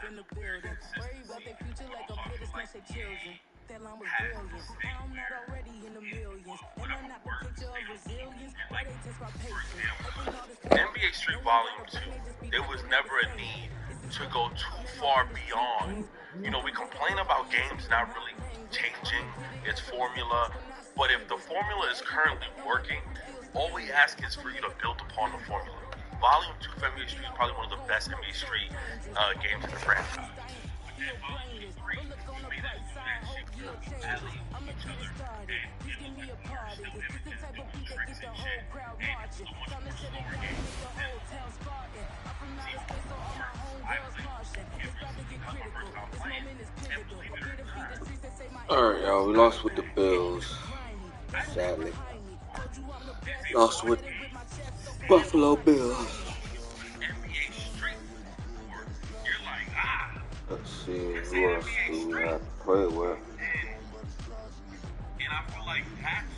in the building. Worry about their future like I'm here to snatch their children. That line was brilliant. I'm not already in the millions. And I'm not the picture of resilience. Why they test my patience? NBA Street Volume 2, there was never a need to go too far beyond. You know, we complain about games not really changing its formula, but if the formula is currently working, all we ask is for you to build upon the formula. Volume 2 of NBA Street is probably one of the best NBA Street games in the franchise. But then Volume 3, we made that shit jelly each other, and it looked like we were still images doing tricks and shit, and it's a much more slower game than seems I can't really see my first time playing, and believe it or not. Alright, y'all, we lost with the Bills, sadly. Lost with Buffalo Bills. Let's see who else do we have to play with. And I feel like that's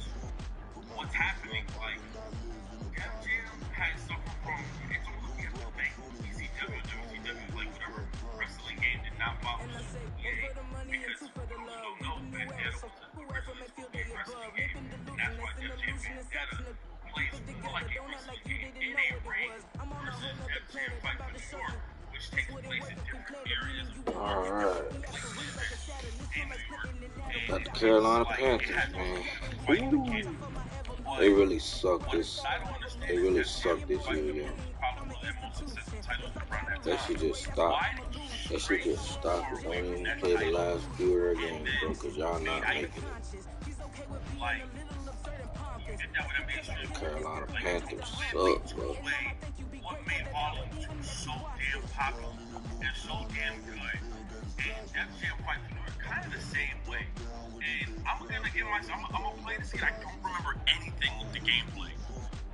what's happening. Like, MGM has suffered from, it's almost like the Bengals, ECW, WCW, like whatever wrestling game did not follow EA. Because for those who don't know, Bandana was a originally supposed to be a wrestling game. And that's why MGM Bandana plays more like a wrestling game in a ring versus MGM Fight for New York, which takes place in different areas of the world. Alright. Got the Carolina Panthers, man. Ooh. They really suck this. They really suck this year, yo. They should just stop. They should just stop it. Don't even play the last few of their games, bro, because y'all not making it. The Carolina Panthers suck, bro. What made Volume 2 so damn popular and so damn good, and MGM Fight for New York kind of the same way. And I'm gonna play this game. I don't remember anything with the gameplay,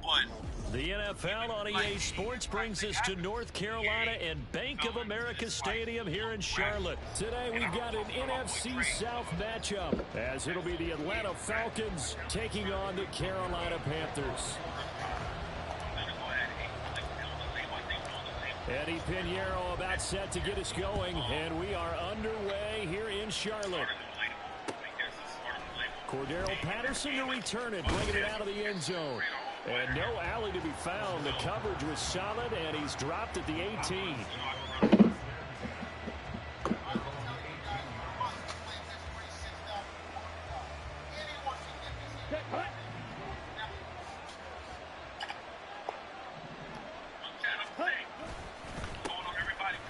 but the NFL on EA Sports brings us to North Carolina and Bank of America Stadium here in Charlotte. Today we've got an NFC South matchup, as it'll be the Atlanta Falcons taking on the Carolina Panthers. Eddie Pinheiro about set to get us going, and we are underway here in Charlotte. Cordero Patterson to return it, bringing it out of the end zone. And no alley to be found. The coverage was solid, and he's dropped at the 18.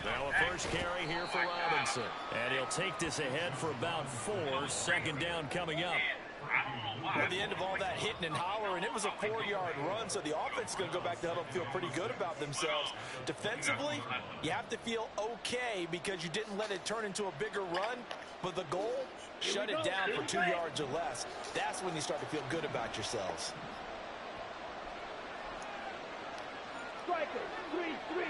Now a first carry here for Robinson. And he'll take this ahead for about 4. Second down coming up. At the end of all that hitting and hollering, it was a 4-yard run, so the offense is going to go back to huddle and feel pretty good about themselves. Defensively, you have to feel okay because you didn't let it turn into a bigger run, but the goal, shut it down for 2 yards or less. That's when you start to feel good about yourselves. Striker, 3-3.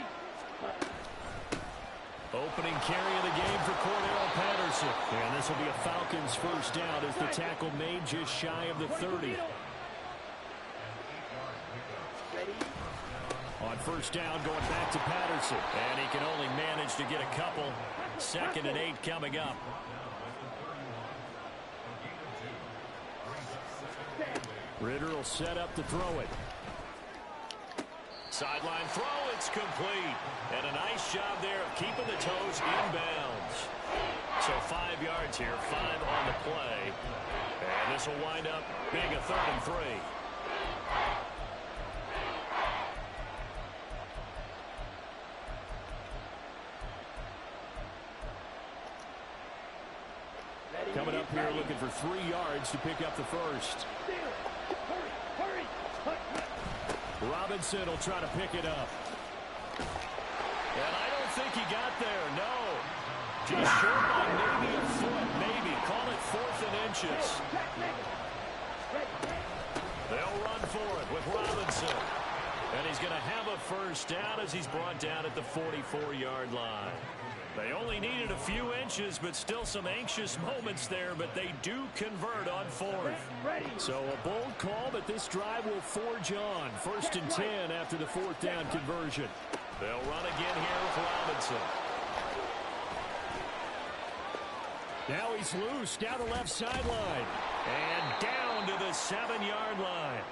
Opening carry of the game for Cordero Patterson. And this will be a Falcons first down as the tackle made just shy of the 30. On first down, going back to Patterson. And he can only manage to get a couple. 2nd and 8 coming up. Ritter will set up to throw it. Sideline throw, it's complete. And a nice job there of keeping the toes inbounds. So 5 yards here, 5 on the play. And this will wind up being a 3rd and 3. Coming up here looking for 3 yards to pick up the first. Robinson will try to pick it up. And I don't think he got there, no. Just short by maybe a foot, maybe. Call it 4th and inches. They'll run for it with Robinson. And he's going to have a first down as he's brought down at the 44-yard line. They only needed a few inches, but still some anxious moments there, but they do convert on 4th. So a bold call, but this drive will forge on. 1st and 10 after the 4th down conversion. They'll run again here with Robinson. Now he's loose down the left sideline. And down to the 7-yard line.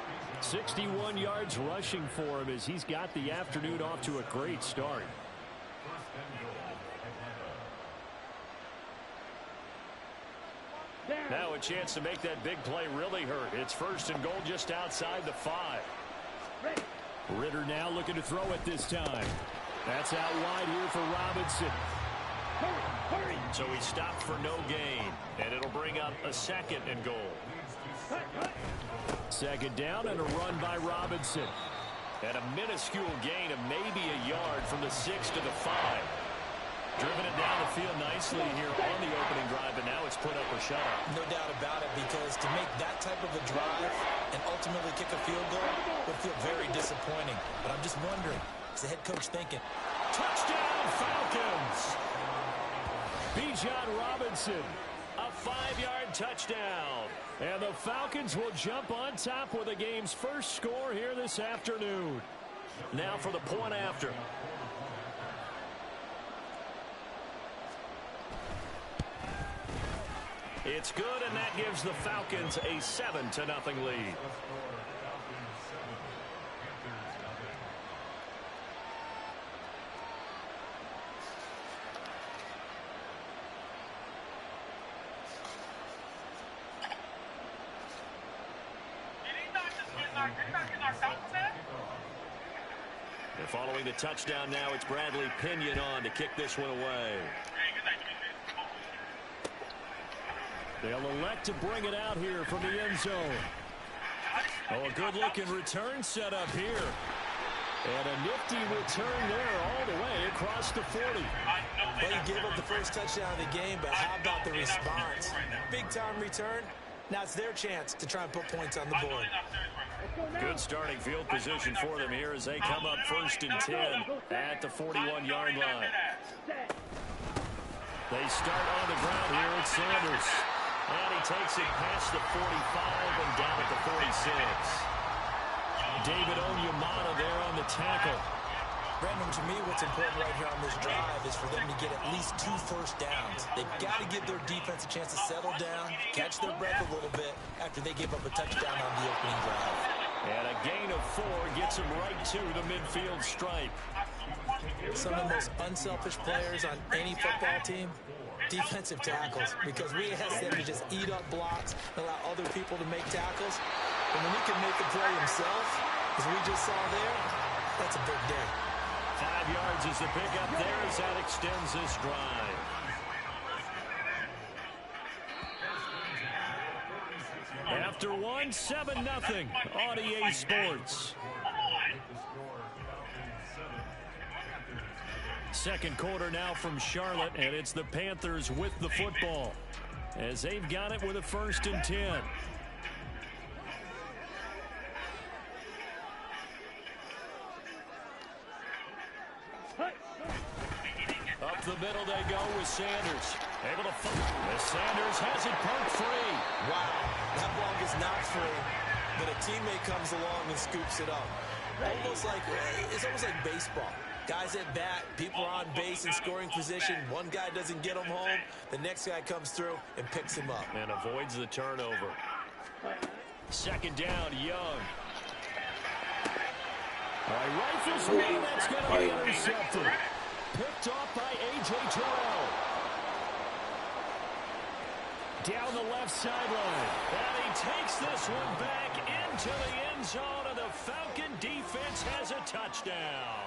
61 yards rushing for him as he's got the afternoon off to a great start. Now a chance to make that big play really hurt. It's 1st and goal just outside the 5. Ritter now looking to throw it this time. That's out wide here for Robinson. So he stopped for no gain, and it'll bring up a 2nd and goal. 2nd down and a run by Robinson. And a minuscule gain of maybe a yard from the 6 to the 5. Driven it down the field nicely here on the opening drive, but now it's put up or shut up. No doubt about it, because to make that type of a drive and ultimately kick a field goal would feel very disappointing. But I'm just wondering, is the head coach thinking, touchdown Falcons! Bijan Robinson, a 5-yard touchdown. And the Falcons will jump on top with the game's first score here this afternoon. Now for the point after. It's good, and that gives the Falcons a 7-0 lead. And following the touchdown now, it's Bradley Pinion on to kick this one away. They'll elect to bring it out here from the end zone. Oh, a good-looking return set up here. And a nifty return there all the way across the 40. Well, you gave up the first touchdown of the game, but how about the response? Big-time return. Now it's their chance to try and put points on the board. Good starting field position for them here as they come up 1st and 10 at the 41-yard line. They start on the ground here at Sanders. And he takes it past the 45 and down at the 46. David Onyemata there on the tackle. Brandon, to me, what's important right here on this drive is for them to get at least 2 first downs. They've got to give their defense a chance to settle down, catch their breath a little bit after they give up a touchdown on the opening drive. And a gain of 4 gets them right to the midfield stripe. Some of the most unselfish players on any football team, defensive tackles, because we ask them to just eat up blocks and allow other people to make tackles. And when he can make the play himself, as we just saw there, that's a big day. 5 yards is the pickup there as that extends this drive. After one, 7-0 on EA Sports. Second quarter now from Charlotte, and it's the Panthers with the football as they've got it with a 1st and 10. Up the middle they go with Sanders. Able to as Sanders has it poked free. Wow, that ball is not free, but a teammate comes along and scoops it up. It's almost like baseball. Guys at bat, people are on base in scoring position. One guy doesn't get him home. The next guy comes through and picks him up. And avoids the turnover. 2nd down, Young. Rifles one, that's going to be intercepted. Picked off by A.J. Terrell. Down the left sideline. And he takes this one back into the end zone, and the Falcon defense has a touchdown.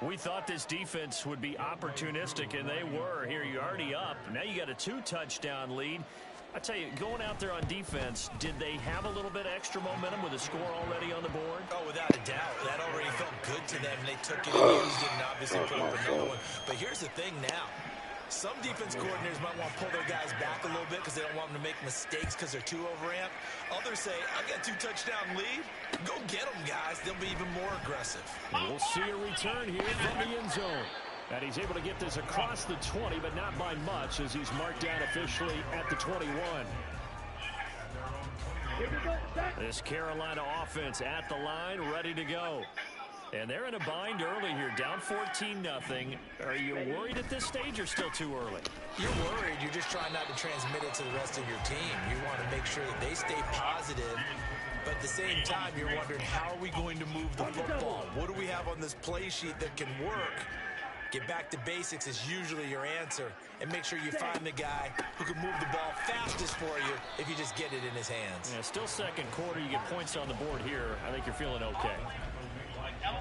We thought this defense would be opportunistic, and they were. Here, you're already up. Now you got a 2-touchdown lead. I tell you, going out there on defense, did they have a little bit of extra momentum with a score already on the board? Oh, without a doubt. That already felt good to them. They took it and used it and obviously put up another one. But here's the thing now. Some defense coordinators might want to pull their guys back a little bit because they don't want them to make mistakes because they're too overamped. Others say, I got a 2-touchdown lead. Go get them, guys. They'll be even more aggressive. And we'll see a return here from the end zone. And he's able to get this across the 20, but not by much as he's marked down officially at the 21. This Carolina offense at the line, ready to go. And they're in a bind early here, down 14-0. Are you worried at this stage or still too early? You're worried. You're just trying not to transmit it to the rest of your team. You want to make sure that they stay positive. But at the same time, you're wondering, how are we going to move the football? What do we have on this play sheet that can work? Get back to basics is usually your answer. And make sure you find the guy who can move the ball fastest for you if you just get it in his hands. Yeah, still second quarter. You get points on the board here. I think you're feeling okay.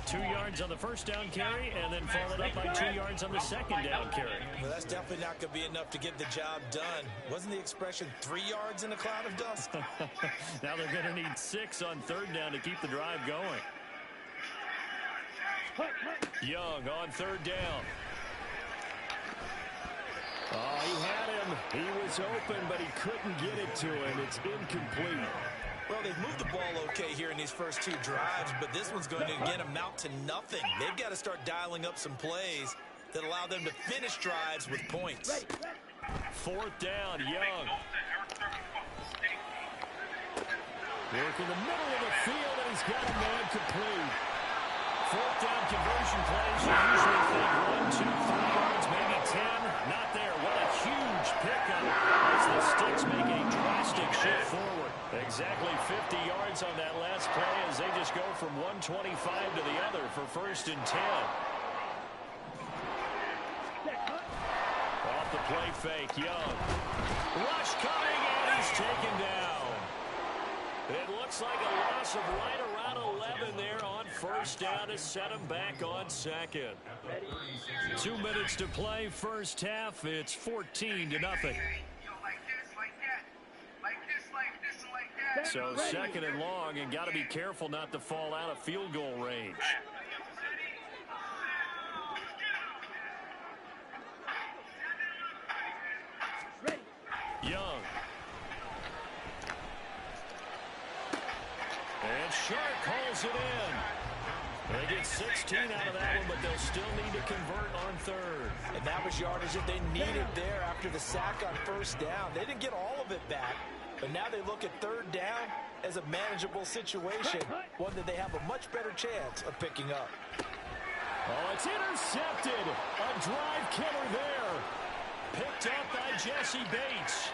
2 yards on the first down carry, and then followed up by 2 yards on the second down carry. Well, that's definitely not going to be enough to get the job done. Wasn't the expression 3 yards in a cloud of dust? Now they're going to need 6 on third down to keep the drive going. Young on third down. Oh, he had him. He was open, but he couldn't get it to him. It's incomplete. Well, they've moved the ball okay here in these first 2 drives, but this one's going to, again, amount to nothing. They've got to start dialing up some plays that allow them to finish drives with points. Fourth down, Young. Work in the middle of the field, and he's got a man complete. Fourth down conversion plays. You usually think 1, 2, 3 yards, maybe 10. Not there. What a huge pickup as the Sticks make a drastic shift forward. Exactly 50 yards on that last play as they just go from 125 to the other for first and 10. Off the play fake, Young. Rush coming, and he's taken down. It looks like a loss of right around 11 there on first down to set him back on second. 2 minutes to play first half. It's 14-0. So second and long, and got to be careful not to fall out of field goal range. Young. And Shark calls it in. They get 16 out of that one, but they'll still need to convert on third. And that was yardage that they needed there after the sack on first down. They didn't get all of it back. But now they look at third down as a manageable situation, one that they have a much better chance of picking up. Oh, it's intercepted. A drive killer there. Picked up by Jesse Bates.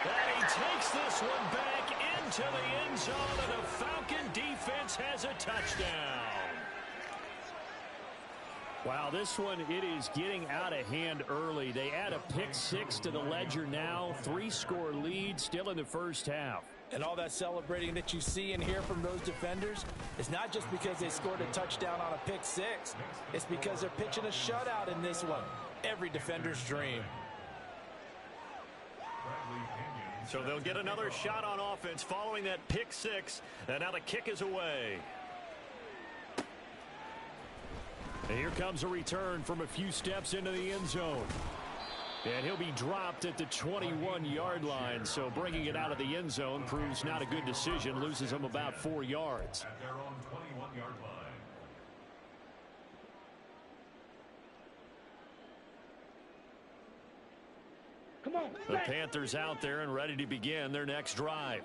And he takes this one back into the end zone, and the Falcon defense has a touchdown. Wow, this one, it is getting out of hand early. They add a pick 6 to the ledger now. 3-score lead still in the first half. And all that celebrating that you see and hear from those defenders is not just because they scored a touchdown on a pick 6. It's because they're pitching a shutout in this one. Every defender's dream. So they'll get another shot on offense following that pick 6. And now the kick is away. And here comes a return from a few steps into the end zone. And he'll be dropped at the 21-yard line. So bringing it out of the end zone proves not a good decision. Loses him about 4 yards. At their own 21-yard line. Come on. The Panthers out there and ready to begin their next drive.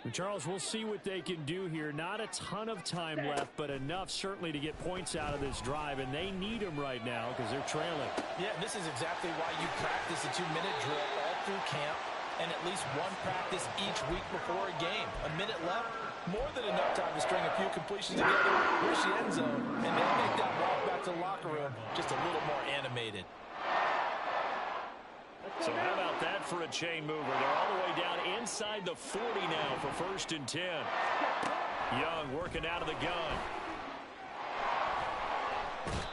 And Charles, we'll see what they can do here. Not a ton of time left, but enough certainly to get points out of this drive, and they need them right now because they're trailing. Yeah, this is exactly why you practice a 2-minute drill all through camp and at least one practice each week before a game. A minute left, more than enough time to string a few completions together, reach the end zone, and then make that walk back to the locker room just a little more animated. So how about that for a chain mover? They're all the way down inside the 40 now for first and 10. Young working out of the gun.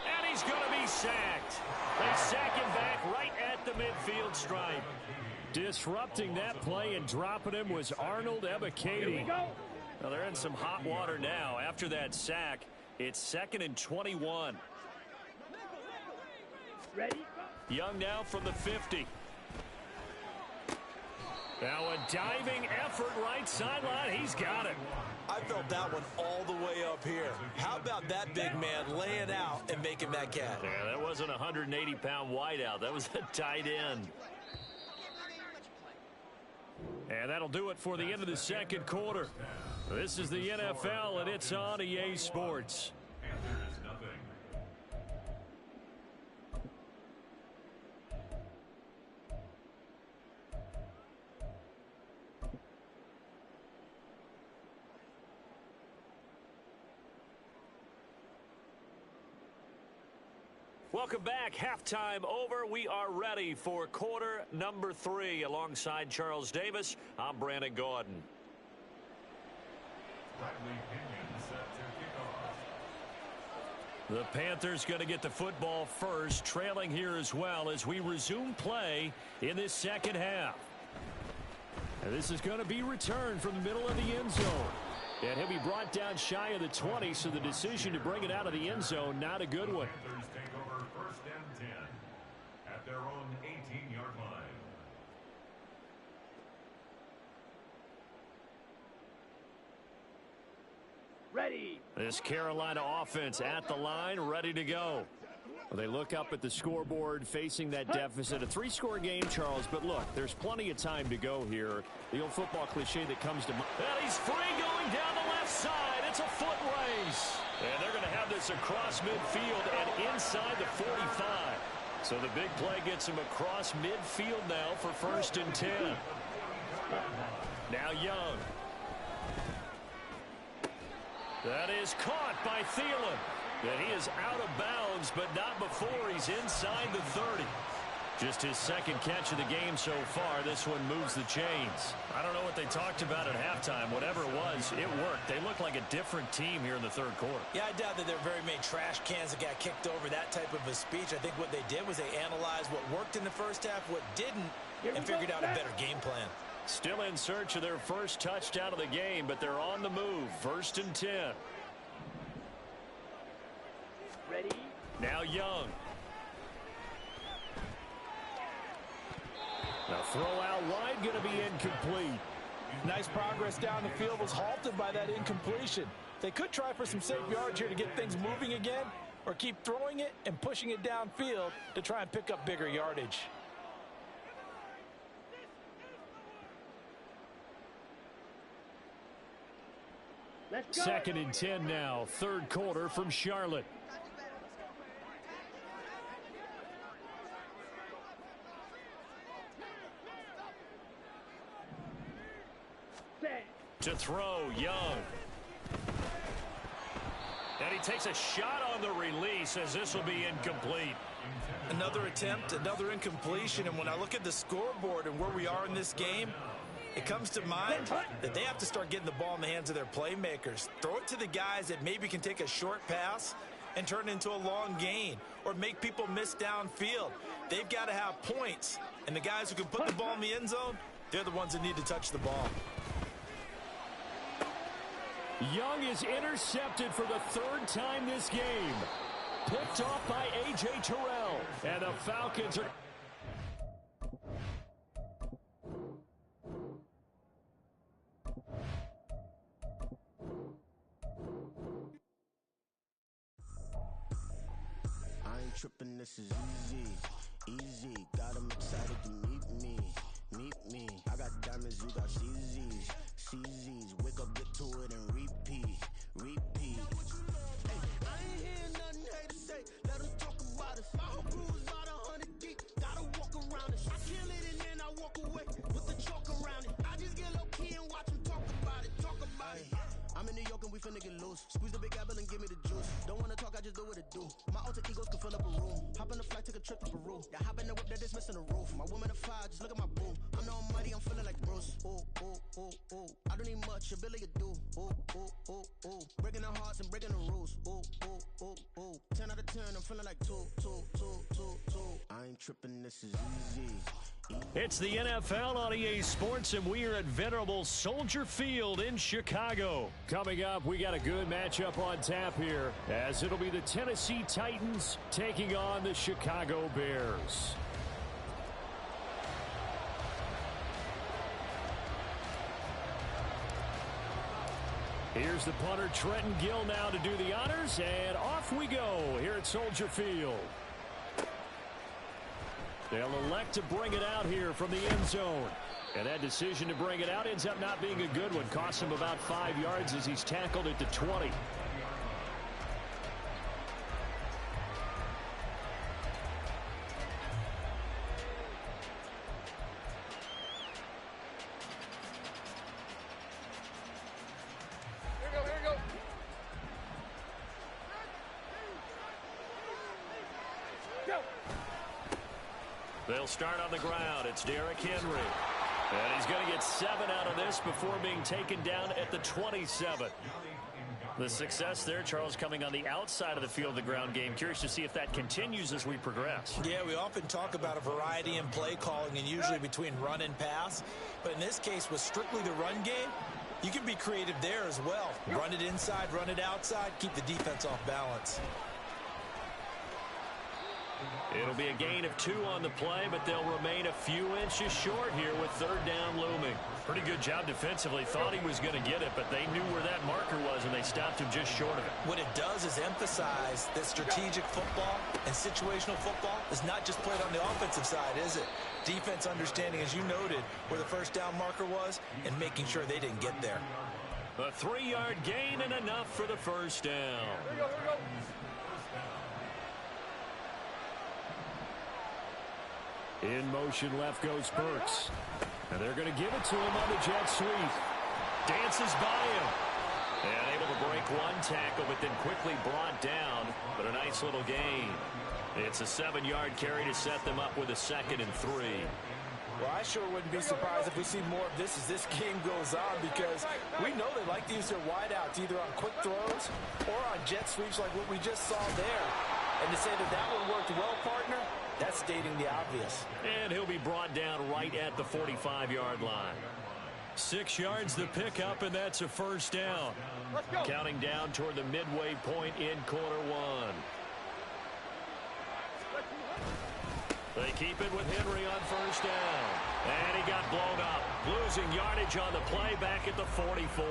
And he's going to be sacked. They sack him back right at the midfield stripe. Disrupting that play and dropping him was Arnold Ebiketie. Well, they're in some hot water now. After that sack, it's 2nd and 21. Ready? Young now from the 50. Now a diving effort right sideline. He's got it. I felt that one all the way up here. How about that big man laying out and making that catch? Yeah, that wasn't a 180-pound wideout. That was a tight end. And that'll do it for the end of the second quarter. This is the NFL, and it's on EA Sports. Panthers nothing. Welcome back. Halftime over. We are ready for quarter number 3. Alongside Charles Davis, I'm Brandon Gordon. Bradley Pinion set to kick off. The Panthers going to get the football first, trailing here as well as we resume play in this second half. And this is going to be returned from the middle of the end zone. And he'll be brought down shy of the 20, so the decision to bring it out of the end zone, not a good one. Panthers take over 1st and 10 at their own 18-yard line. Ready. This Carolina offense at the line, ready to go. Well, they look up at the scoreboard, facing that deficit. A 3-score game, Charles, but look, there's plenty of time to go here. The old football cliche that comes to mind. And he's free going down the left side. It's a foot race. And they're going to have this across midfield and inside the 45. So the big play gets him across midfield now for 1st and 10. Now Young. That is caught by Thielen. And he is out of bounds, but not before he's inside the 30. Just his second catch of the game so far. This one moves the chains. I don't know what they talked about at halftime. Whatever it was, it worked. They look like a different team here in the third quarter. Yeah, I doubt that there are very many trash cans that got kicked over, that type of a speech. I think what they did was they analyzed what worked in the first half, what didn't, and figured out a better game plan. Still in search of their first touchdown of the game, but they're on the move. 1st and 10. Ready. Now Young. Now throw out wide, going to be incomplete. Nice progress down the field, was halted by that incompletion. They could try for some safe yards here to get things moving again, or keep throwing it and pushing it downfield to try and pick up bigger yardage. Let's go. 2nd and 10 now. Third quarter from Charlotte. To throw, Young. And he takes a shot on the release as this will be incomplete. Another attempt, another incompletion, and when I look at the scoreboard and where we are in this game, it comes to mind that they have to start getting the ball in the hands of their playmakers. Throw it to the guys that maybe can take a short pass and turn it into a long gain or make people miss downfield. They've got to have points, and the guys who can put the ball in the end zone, they're the ones that need to touch the ball. Young is intercepted for the 3rd time this game. Picked off by A.J. Terrell. And the Falcons are... I ain't tripping, this is easy. Easy, got 'em excited to meet me. Meet me. I got diamonds, you got CZs. CZs, wake up, get to it, and repeat. Repeat. Hey, I ain't hear nothing hate to say. Let them talk about us. My whole crew is about 100 deep. Gotta walk around it. I kill it and then I walk away with the chalk around it. I just get low key and watch them talk about it. Talk about it. I'm in New York and we finna get loose. Squeeze the big apple and give me the juice. Don't wanna talk, I just do what it do. My alter egos can fill up a room. Hop on the flight, take a trip to Peru. Yeah, hop in the whip that is missing the roof. My woman a fire, just look at my boo. I'm the almighty, I'm feeling like Bruce. Ooh, ooh, ooh, ooh. I don't need much, ability to do. Ooh, ooh, ooh, ooh. Breaking the hearts and breaking the rules. Ooh, ooh, ooh, ooh. 10 out of 10, I'm feeling like 2, 2, 2, 2, 2. I ain't tripping, this is easy. It's the NFL on EA Sports, and we are at venerable Soldier Field in Chicago. Coming up, we got a good matchup on tap here, as it'll be the Tennessee Titans taking on the Chicago Bears. Here's the punter, Trenton Gill, now to do the honors, and off we go here at Soldier Field. They'll elect to bring it out here from the end zone. And that decision to bring it out ends up not being a good one. Costs him about 5 yards as he's tackled at the 20. They'll start on the ground. It's Derrick Henry. And he's going to get 7 out of this before being taken down at the 27. The success there, Charles, coming on the outside of the field of the ground game. Curious to see if that continues as we progress. Yeah, we often talk about a variety in play calling and usually between run and pass. But in this case, with strictly the run game, you can be creative there as well. Run it inside, run it outside, keep the defense off balance. It'll be a gain of 2 on the play, but they'll remain a few inches short here with 3rd down looming. Pretty good job defensively. Thought he was going to get it, but they knew where that marker was, and they stopped him just short of it. What it does is emphasize that strategic football and situational football is not just played on the offensive side, is it? Defense understanding, as you noted, where the 1st down marker was and making sure they didn't get there. A 3-yard gain and enough for the 1st down. Here we go, here we go. In motion left goes Burks. And they're going to give it to him on the jet sweep. Dances by him. And able to break 1 tackle, but then quickly brought down. But a nice little gain. It's a 7-yard carry to set them up with a 2nd and 3. Well, I sure wouldn't be surprised if we see more of this as this game goes on, because we know they like to use their wideouts either on quick throws or on jet sweeps like what we just saw there. And to say that that one worked well, partner, that's stating the obvious. And he'll be brought down right at the 45-yard line. 6 yards the pickup, and that's a 1st down. Counting down toward the midway point in quarter 1. They keep it with Henry on 1st down. And he got blown up. Losing yardage on the play back at the 44.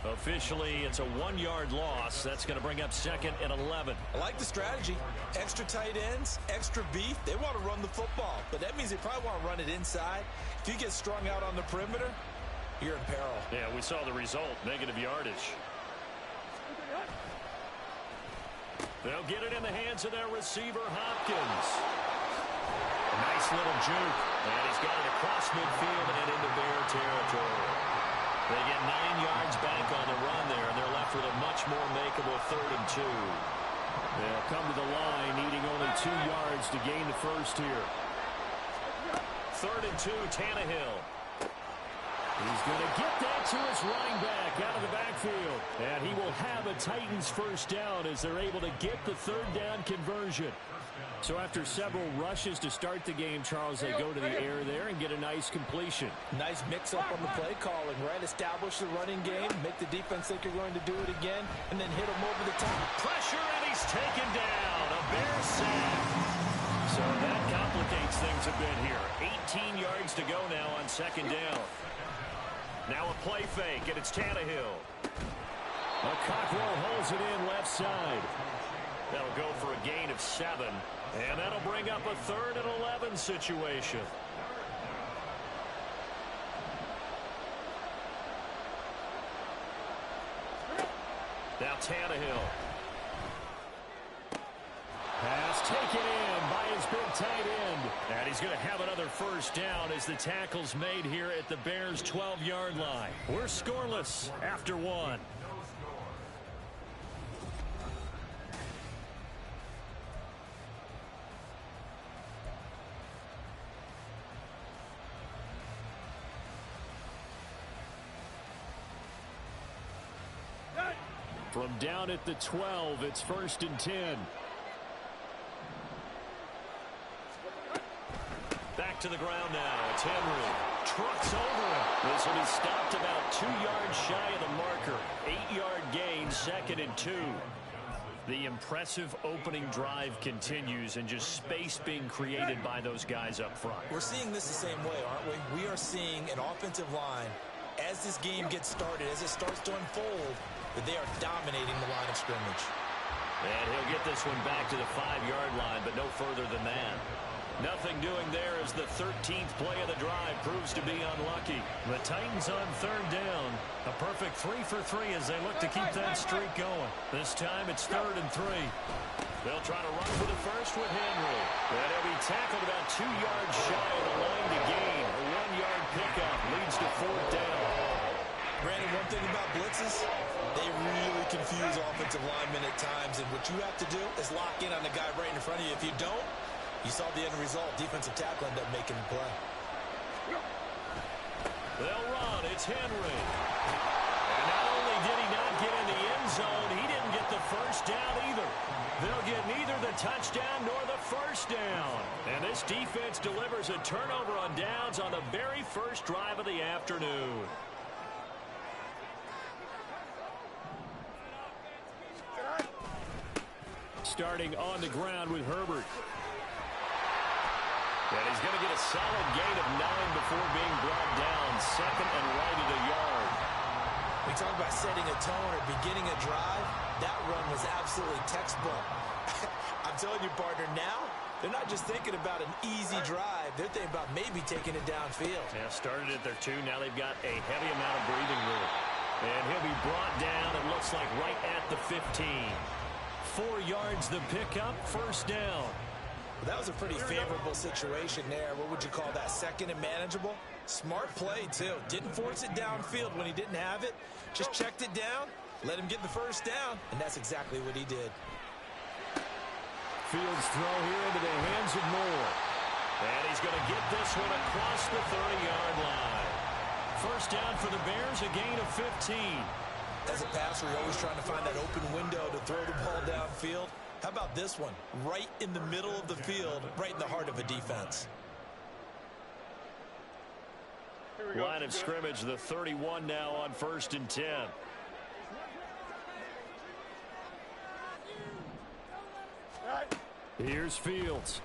Officially, it's a 1-yard loss. That's going to bring up 2nd and 11. I like the strategy. Extra tight ends, extra beef. They want to run the football, but that means they probably want to run it inside. If you get strung out on the perimeter, you're in peril. Yeah, we saw the result. Negative yardage. They'll get it in the hands of their receiver, Hopkins. A nice little juke. And he's got it across midfield and into Bear territory. They get 9 yards back on the run there, and they're left with a much more makeable 3rd and 2. They'll come to the line, needing only 2 yards to gain the 1st here. 3rd and 2, Tannehill. He's going to get that to his running back out of the backfield. And he will have a Titans 1st down as they're able to get the 3rd down conversion. So after several rushes to start the game, Charles, they go to the air there and get a nice completion. Nice mix-up on the play calling, right? Establish the running game, make the defense think you're going to do it again, and then hit them over the top. Pressure, and he's taken down. A Bear sack. So that complicates things a bit here. 18 yards to go now on 2nd down. Now a play fake, and it's Tannehill. Cockrell holds it in left side. That'll go for a gain of 7. And that'll bring up a 3rd and 11 situation. Now Tannehill. Pass taken in by his big tight end. And he's going to have another 1st down as the tackle's made here at the Bears' 12-yard line. We're scoreless after 1. From down at the 12, it's 1st and 10. Back to the ground now. It's Henry. Trucks over him. This will be stopped about 2 yards shy of the marker. 8-yard gain, 2nd and 2. The impressive opening drive continues, and just space being created by those guys up front. We're seeing this the same way, aren't we? We are seeing an offensive line, as this game gets started, as it starts to unfold, that they are dominating the line of scrimmage. And he'll get this one back to the 5-yard line, but no further than that. Nothing doing there as the 13th play of the drive proves to be unlucky. The Titans on third down. A perfect 3 for 3 as they look to keep that streak going. This time it's 3rd and 3. They'll try to run for the first with Henry. And he'll be tackled about 2 yards shy of the line to gain. A 1-yard pickup leads to 4th down. Brandon, one thing about blitzes, they really confuse offensive linemen at times. And what you have to do is lock in on the guy right in front of you. If you don't, you saw the end result. Defensive tackle ended up making the play. They'll run. It's Henry. And not only did he not get in the end zone, he didn't get the first down either. They'll get neither the touchdown nor the first down. And this defense delivers a turnover on downs on the very first drive of the afternoon. Starting on the ground with Herbert. And he's going to get a solid gain of 9 before being brought down. 2nd and right at a yard. We talk about setting a tone or beginning a drive. That run was absolutely textbook. I'm telling you, partner, now they're not just thinking about an easy drive. They're thinking about maybe taking it downfield. Yeah, started at their 2. Now they've got a heavy amount of breathing room. And he'll be brought down, it looks like, right at the 15. 4 yards the pickup, 1st down. Well, that was a pretty favorable situation there. What would you call that? 2nd and manageable? Smart play, too. Didn't force it downfield when he didn't have it. Just checked it down, let him get the first down, and that's exactly what he did. Fields throw here into the hands of Moore. And he's going to get this one across the 30-yard line. First down for the Bears, a gain of 15. As a passer, you're always trying to find that open window to throw the ball downfield. How about this one? Right in the middle of the field, right in the heart of a defense. Line of scrimmage, the 31 now on 1st and 10. Here's Fields.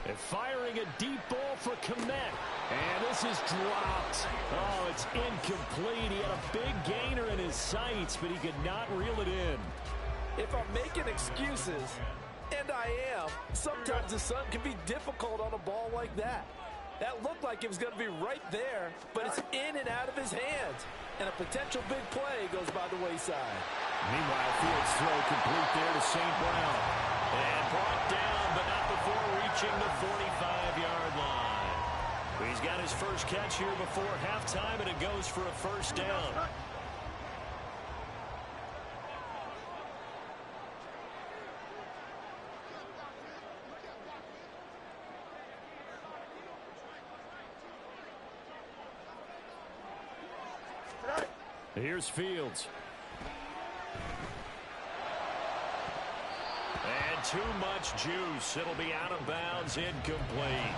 And firing a deep ball for Kmet. And this is dropped. Oh, it's incomplete. He had a big gainer in his sights, but he could not reel it in. If I'm making excuses, and I am, sometimes the sun can be difficult on a ball like that. That looked like it was going to be right there, but it's in and out of his hands. And a potential big play goes by the wayside. Meanwhile, Fields throw complete there to St. Brown. And brought down, but not before reaching the 45-yard line. He's got his first catch here before halftime, and it goes for a first down. Here's Fields. And too much juice. It'll be out of bounds, incomplete.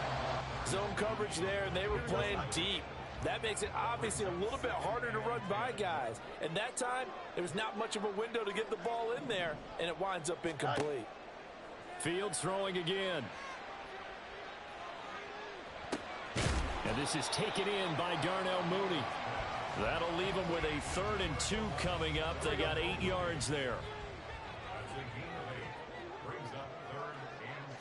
Zone coverage there, and they were playing deep. That makes it obviously a little bit harder to run by guys. And that time, there was not much of a window to get the ball in there, and it winds up incomplete. Fields throwing again. And this is taken in by Darnell Mooney. That'll leave them with a 3rd and 2 coming up. They got 8 yards there. Brings up 3rd and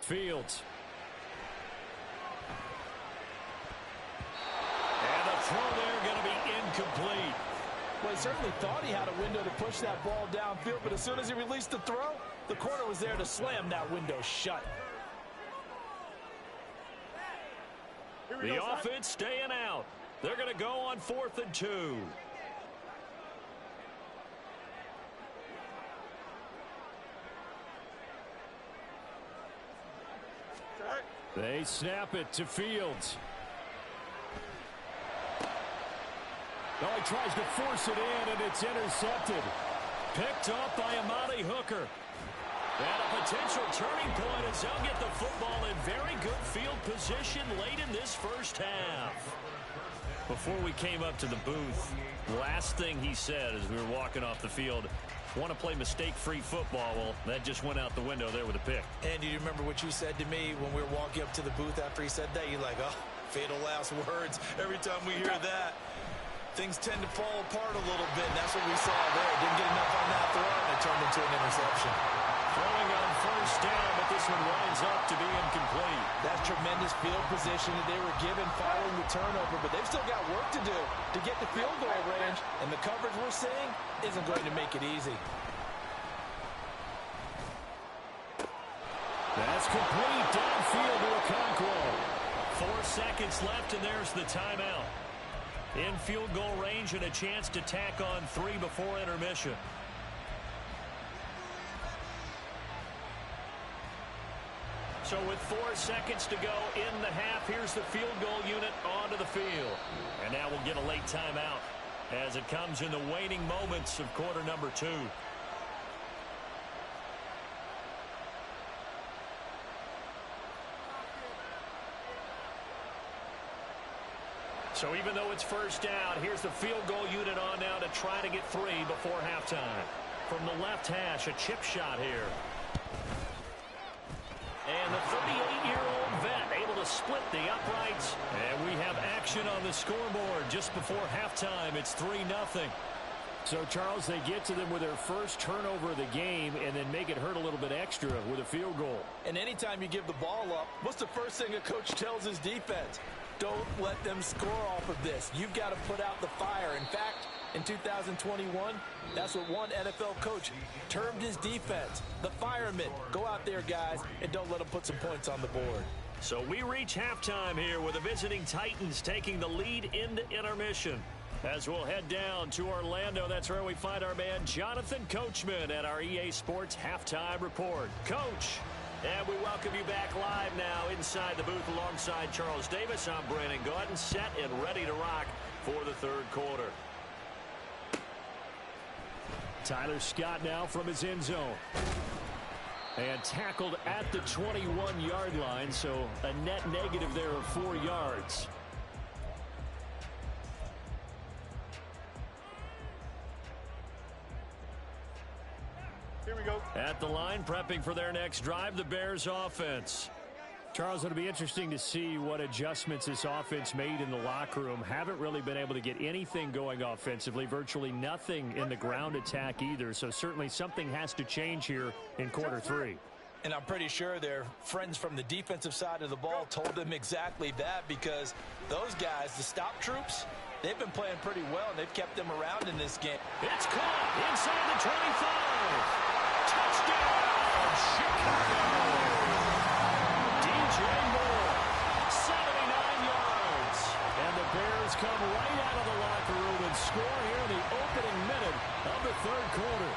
2. Fields. And the throw there going to be incomplete. Well, he certainly thought he had a window to push that ball downfield, but as soon as he released the throw, the corner was there to slam that window shut. The offense staying out. They're going to go on 4th and 2. They snap it to Fields. Oh, he tries to force it in, and it's intercepted. Picked up by Amani Hooker. And a potential turning point as they'll get the football in very good field position late in this first half. Before we came up to the booth, last thing he said as we were walking off the field, want to play mistake-free football. Well, that just went out the window there with a pick. And do you remember what you said to me when we were walking up to the booth after he said that? You're like, oh, fatal last words. Every time we hear that, things tend to fall apart a little bit, and that's what we saw there. Didn't get enough on that throw, and it turned into an interception. Throwing on first down, but this one winds up to be incomplete. That's tremendous field position that they were given following the turnover, but they've still got work to do to get the field goal range, and the coverage we're seeing isn't going to make it easy. That's complete downfield to Okonkwo. 4 seconds left, and there's the timeout. In field goal range and a chance to tack on 3 before intermission. So with 4 seconds to go in the half, here's the field goal unit onto the field. And now we'll get a late timeout as it comes in the waning moments of quarter number 2. So even though it's first down, here's the field goal unit on now to try to get 3 before halftime. From the left hash, a chip shot here. And the 38-year-old vet able to split the uprights. And we have action on the scoreboard just before halftime. It's 3-0. So, Charles, they get to them with their first turnover of the game and then make it hurt a little bit extra with a field goal. And anytime you give the ball up, what's the first thing a coach tells his defense? Don't let them score off of this. You've got to put out the fire. In fact, in 2021, that's what one NFL coach termed his defense, the firemen. Go out there, guys, and don't let them put some points on the board. So we reach halftime here with the visiting Titans taking the lead into intermission. As we'll head down to Orlando, that's where we find our man Jonathan Coachman at our EA Sports Halftime Report. Coach, and we welcome you back live now inside the booth alongside Charles Davis. I'm Brandon Gaudin, set and ready to rock for the third quarter. Tyler Scott now from his end zone. And tackled at the 21-yard line, so a net negative there of 4 yards. Here we go. At the line, prepping for their next drive, the Bears offense. Charles, it'll be interesting to see what adjustments this offense made in the locker room. Haven't really been able to get anything going offensively, virtually nothing in the ground attack either. So certainly something has to change here in quarter 3. And I'm pretty sure their friends from the defensive side of the ball told them exactly that, because those guys, the stop troops, they've been playing pretty well, and they've kept them around in this game. It's caught inside the 25. Touchdown, Chicago. DJ Moore, 79 yards. And the Bears come right out of the locker room and score here in the opening minute of the third quarter.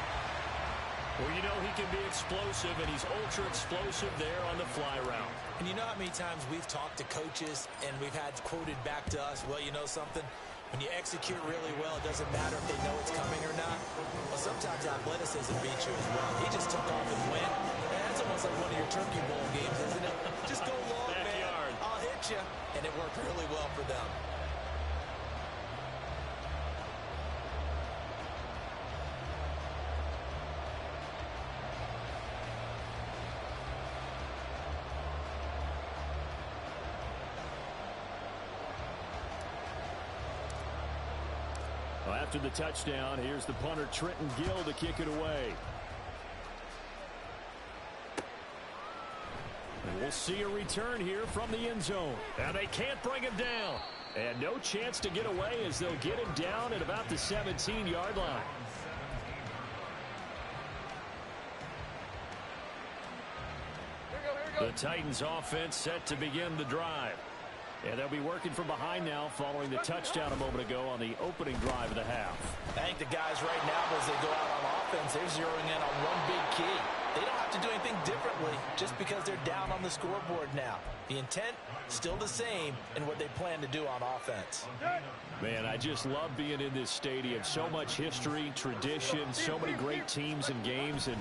Well, you know he can be explosive, and he's ultra-explosive there on the fly route. And you know how many times we've talked to coaches and we've had quoted back to us, well, you know something? When you execute really well, it doesn't matter if they know it's coming or not. Well, sometimes athleticism beats you as well. He just took off and went. And that's almost like one of your Turkey Bowl games, isn't it? Just go long, Backyard. man. I'll hit you. And it worked really well for them. Well, after the touchdown, here's the punter Trenton Gill to kick it away. And we'll see a return here from the end zone. And they can't bring him down. And no chance to get away as they'll get him down at about the 17-yard line. The Titans offense set to begin the drive. And they'll be working from behind now following the touchdown a moment ago on the opening drive of the half. I think the guys right now, as they go out on offense, they're zeroing in on one big key. They don't have to do anything differently just because they're down on the scoreboard now. The intent, still the same in what they plan to do on offense. Man, I just love being in this stadium. So much history, tradition, so many great teams and games, and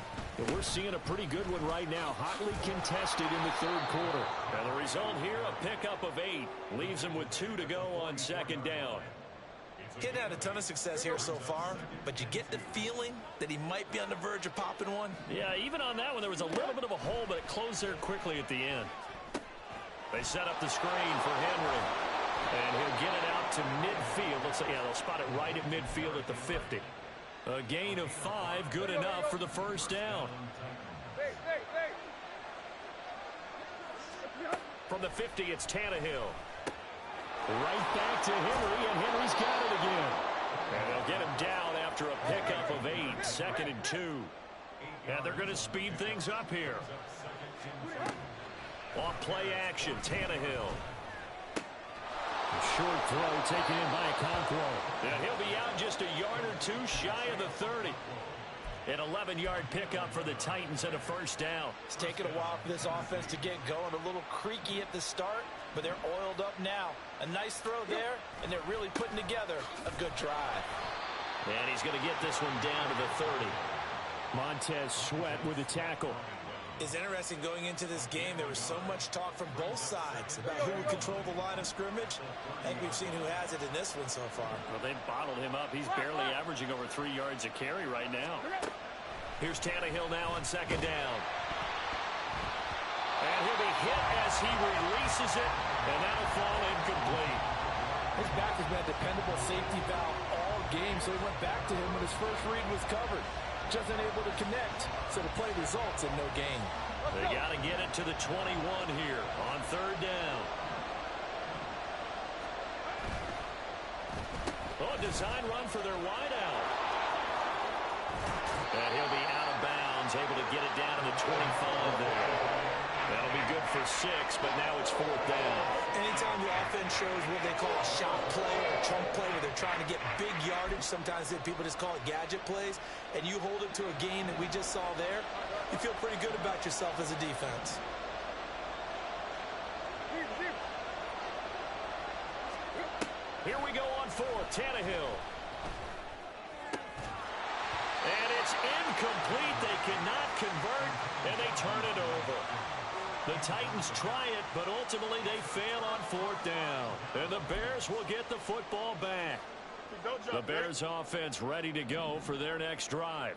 we're seeing a pretty good one right now. Hotly contested in the third quarter. And the result here, a pickup of 8. Leaves them with 2 to go on second down. Getting had a ton of success here so far, but you get the feeling that he might be on the verge of popping one. Yeah, even on that one, there was a little bit of a hole, but it closed there quickly at the end. They set up the screen for Henry, and he'll get it out to midfield. Let's say, yeah, they'll spot it right at midfield at the 50. A gain of 5, good enough for the first down. From the 50, it's Tannehill. Right back to Henry, and Henry's got it again. And they'll get him down after a pickup of 8, 2nd and 2. And they're going to speed things up here. On play action, Tannehill. A short throw taken in by Okonkwo. And he'll be out just a yard or 2 shy of the 30. An 11-yard pickup for the Titans and a first down. It's taken a while for this offense to get going. A little creaky at the start, but they're oiled up now. A nice throw there, and they're really putting together a good drive. And he's going to get this one down to the 30. Montez Sweat with a tackle. It's interesting going into this game. There was so much talk from both sides about who would control the line of scrimmage. I think we've seen who has it in this one so far. Well, they've bottled him up. He's barely averaging over 3 yards a carry right now. Here's Tannehill now on second down. And he'll be hit as he releases it, and that'll fall incomplete. His back has been a dependable safety valve all game, so he went back to him when his first read was covered. Just unable to connect, so the play results in no gain. They got to get it to the 21 here on third down. Oh, design run for their wideout. And he'll be out of bounds, able to get it down to the 25 there. That'll be good for 6, but now it's 4th down. Anytime the offense shows what they call a shot play or a chunk play where they're trying to get big yardage, sometimes people just call it gadget plays, and you hold it to a gain that we just saw there, you feel pretty good about yourself as a defense. Here we go on 4th, Tannehill. And it's incomplete. They cannot convert, and they turn it over. The Titans try it, but ultimately they fail on 4th down. And the Bears will get the football back. The Bears offense ready to go for their next drive.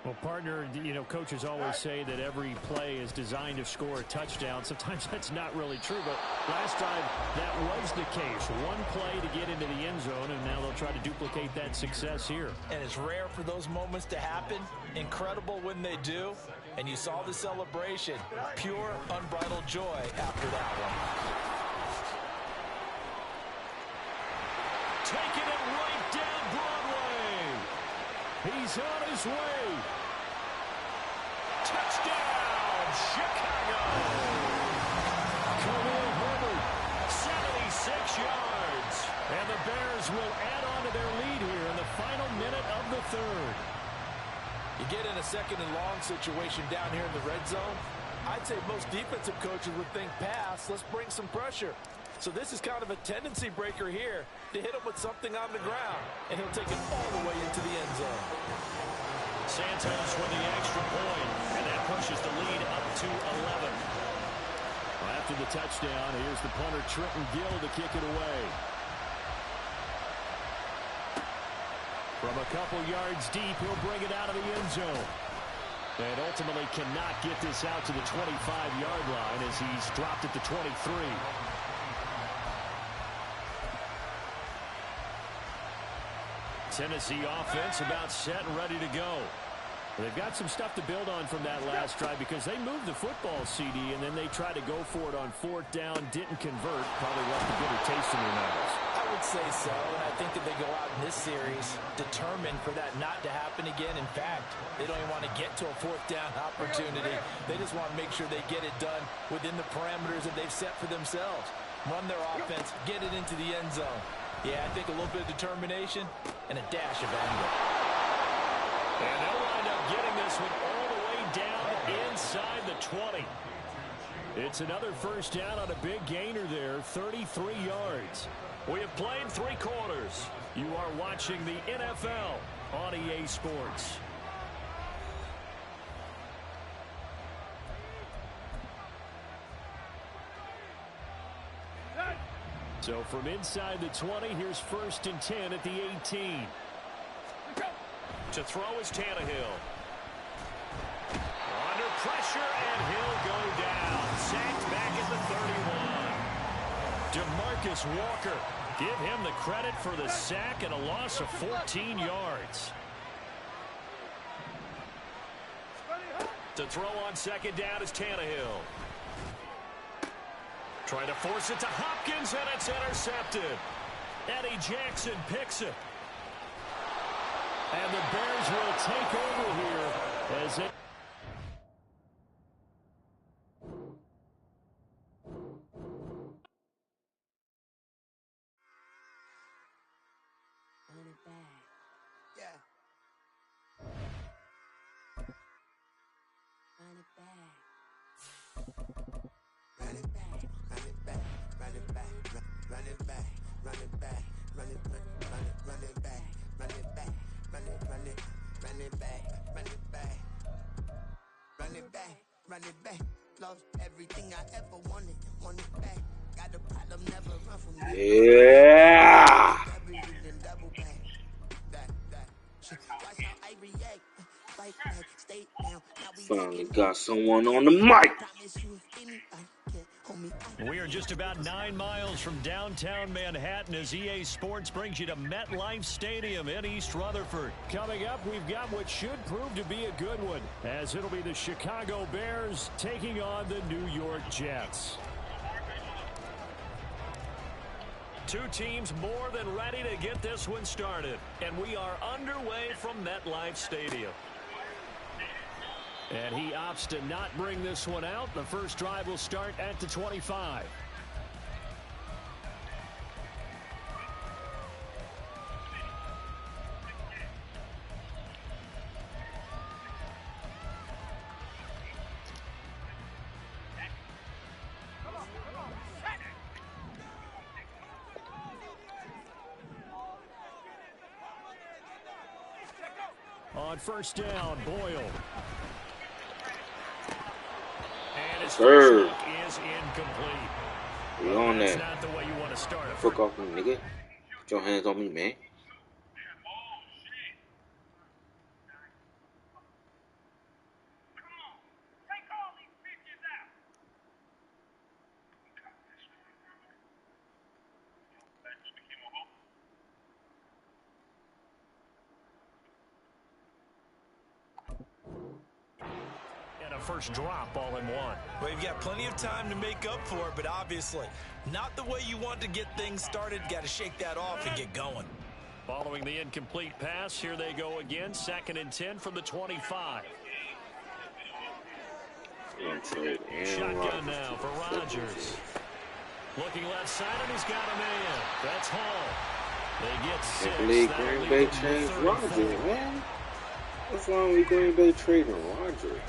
Well, partner, you know, coaches always say that every play is designed to score a touchdown. Sometimes that's not really true, but last time that was the case. One play to get into the end zone, and now they'll try to duplicate that success here. And it's rare for those moments to happen. Incredible when they do. And you saw the celebration. Pure, unbridled joy after that one. Taking it right down Broadway. He's on his way. Touchdown, Chicago. Khalil Herbert, 76 yards. And the Bears will add on to their lead here in the final minute of the third. You get in a 2nd and long situation down here in the red zone, I'd say most defensive coaches would think pass, let's bring some pressure. So this is kind of a tendency breaker here to hit him with something on the ground, and he'll take it all the way into the end zone. Santos with the extra point, and that pushes the lead up to 11. After the touchdown, here's the punter Trenton Gill to kick it away. From a couple yards deep, he'll bring it out of the end zone. And ultimately cannot get this out to the 25-yard line as he's dropped at the 23. Tennessee offense about set and ready to go. They've got some stuff to build on from that last drive because they moved the football, CD, and then they tried to go for it on 4th down, didn't convert, probably left a bitter taste in their mouths. I would say so, and I think that they go out in this series determined for that not to happen again. In fact, they don't even want to get to a 4th down opportunity. They just want to make sure they get it done within the parameters that they've set for themselves. Run their offense, get it into the end zone. Yeah, I think a little bit of determination and a dash of anger. And they'll wind up getting this one all the way down inside the 20. It's another first down on a big gainer there, 33 yards. We have played 3 quarters. You are watching the NFL on EA Sports. So from inside the 20, here's 1st and 10 at the 18. To throw is Tannehill. Under pressure, and he'll go down. Sacked back at the 31. DeMarcus Walker. Give him the credit for the sack and a loss of 14 yards. To throw on 2nd down is Tannehill. Trying to force it to Hopkins, and it's intercepted. Eddie Jackson picks it. And the Bears will take over here as it... Run it back, lost everything I ever wanted it back. Got the problem, never run from me. Yeah. Finally got someone on the mic. We are just about 9 miles from downtown Manhattan as EA Sports brings you to MetLife Stadium in East Rutherford. Coming up, we've got what should prove to be a good one, as it'll be the Chicago Bears taking on the New York Jets. Two teams more than ready to get this one started, and we are underway from MetLife Stadium. And he opts to not bring this one out. The first drive will start at the 25. On first down, Boyle. And his first look is incomplete. We on That's that. not the way you want to start it. Fuck off me, nigga. Put your hands on me, man. First drop all in one. Well, you've got plenty of time to make up for it, but obviously not the way you want to get things started. Got to shake that off and get going. Following the incomplete pass, here they go again. 2nd and 10 from the 25. Shotgun now for Rodgers. Looking left side, and he's got a man. That's Hall. They get 6. I believe Green Bay changed Rodgers, man. What's wrong with Green Bay trading Rodgers?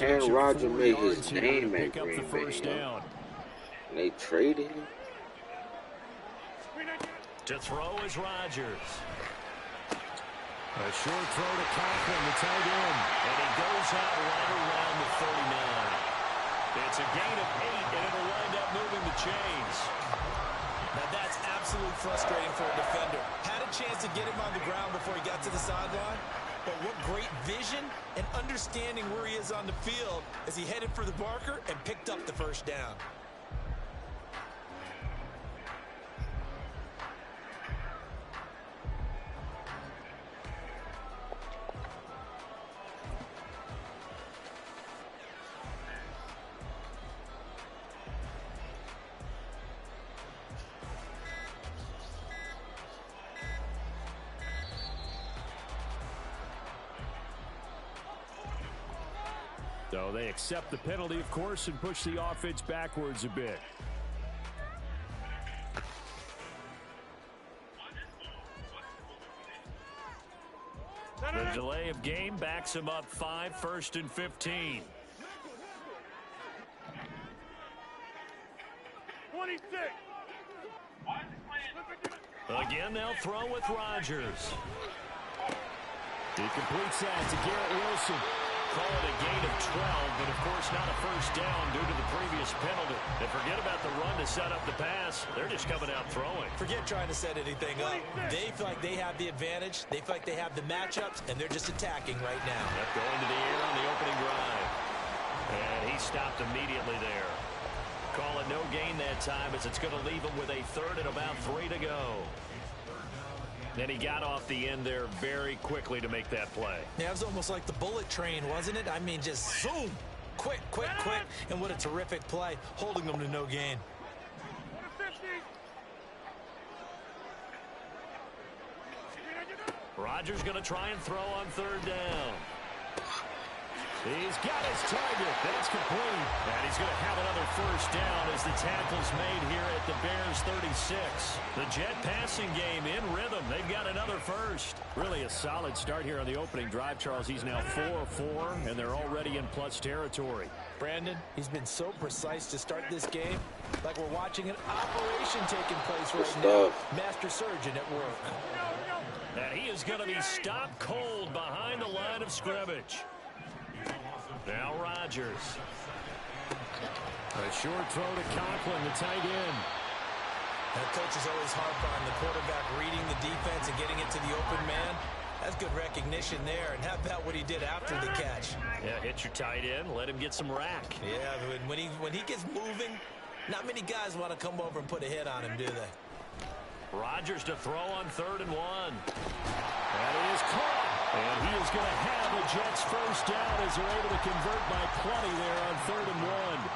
And Roger made his name at Green Bay. And they traded him. To throw is Rodgers. A short throw to Conklin, the tight end. And he goes out right around the 39. It's a gain of 8, and it'll wind up moving the chains. Now that's absolutely frustrating for a defender. Had a chance to get him on the ground before he got to the sideline. But what great vision and understanding where he is on the field as he headed for the marker and picked up the first down. So they accept the penalty, of course, and push the offense backwards a bit. The delay of game backs him up 5, 1st and 15. 26. Again, they'll throw with Rodgers. He completes that to Garrett Wilson. Call it a gain of 12, but of course not a first down due to the previous penalty. And forget about the run to set up the pass. They're just coming out throwing. Forget trying to set anything up. They feel like they have the advantage. They feel like they have the matchups, and they're just attacking right now. Yep, going to the air on the opening drive. And he stopped immediately there. Call it no gain that time as it's going to leave him with a 3rd and about 3 to go. Then he got off the end there very quickly to make that play. Yeah, it was almost like the bullet train, wasn't it? I mean, just zoom. Quick, quick, quick. And what a terrific play, holding them to no gain. Rodgers going to try and throw on 3rd down. He's got his target. That's complete. And he's going to have another first down as the tackle's made here at the Bears 36. The Jet passing game in rhythm. They've got another first. Really a solid start here on the opening drive, Charles. He's now 4-4, and they're already in plus territory. Brandon, he's been so precise to start this game, like we're watching an operation taking place right now. Master surgeon at work. And he is going to be stopped cold behind the line of scrimmage. Now Rodgers. A short throw to Conklin, the tight end. The coach is always harp on the quarterback reading the defense and getting it to the open man. That's good recognition there. And how about what he did after the catch? Yeah, hit your tight end, let him get some rack. Yeah, when he gets moving, not many guys want to come over and put a hit on him, do they? Rodgers to throw on 3rd and 1. That is caught. And he is going to have the Jets first down as they're able to convert by plenty there on 3rd and 1.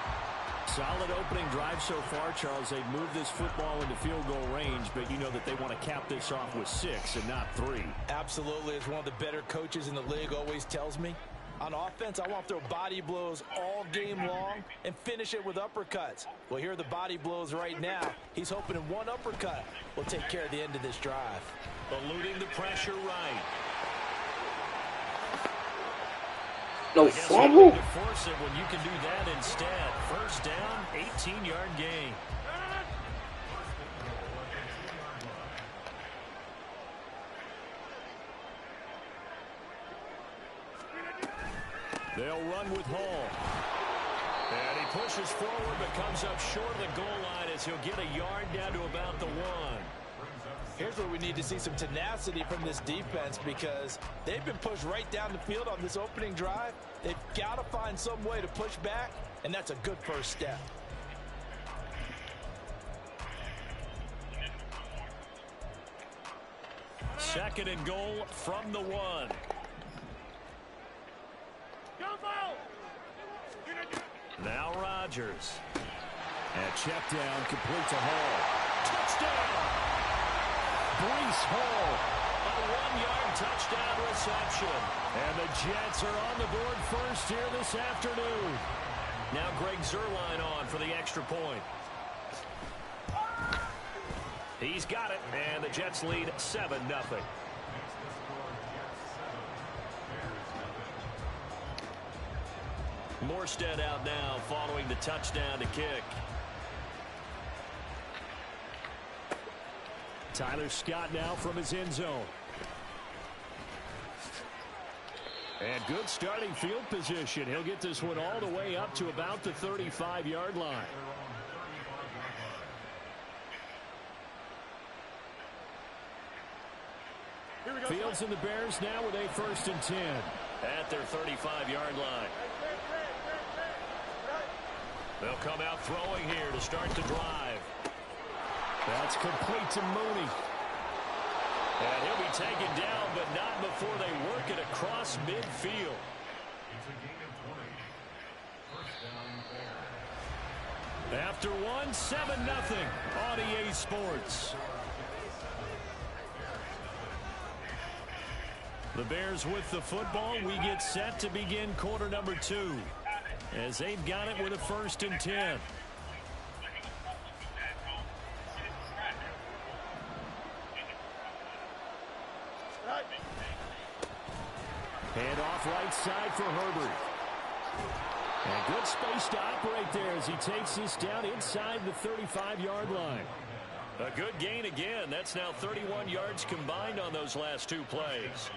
Solid opening drive so far, Charles. They've moved this football into field goal range, but you know that they want to cap this off with 6 and not 3. Absolutely. As one of the better coaches in the league always tells me, on offense, I want to throw body blows all game long and finish it with uppercuts. Well, here are the body blows right now. He's hoping in one uppercut will take care of the end of this drive. Eluding the pressure right. No fumble. To force it when you can do that instead. First down, 18-yard gain. They'll run with Hall. And he pushes forward but comes up short of the goal line as he'll get a yard down to about the 1. Here's where we need to see some tenacity from this defense because they've been pushed right down the field on this opening drive. They've got to find some way to push back, and that's a good first step. Second and goal from the 1. Now Rodgers. And check down, complete to Hall. Touchdown! Breece Hall. A 1-yard touchdown reception. And the Jets are on the board first here this afternoon. Now Greg Zuerlein on for the extra point. He's got it, and the Jets lead 7-0. Morstead out now following the touchdown to kick. Tyler Scott now from his end zone. And good starting field position. He'll get this one all the way up to about the 35-yard line. Fields and the Bears now with a 1st and 10 at their 35-yard line. They'll come out throwing here to start the drive. That's complete to Mooney. And he'll be taken down, but not before they work it across midfield. After 1, 7-0 on EA Sports. The Bears with the football. We get set to begin quarter number 2. As they've got it with a 1st and 10. Hand off right side for Herbert. And good space to operate there as he takes this down inside the 35-yard line. A good gain again. That's now 31 yards combined on those last two plays.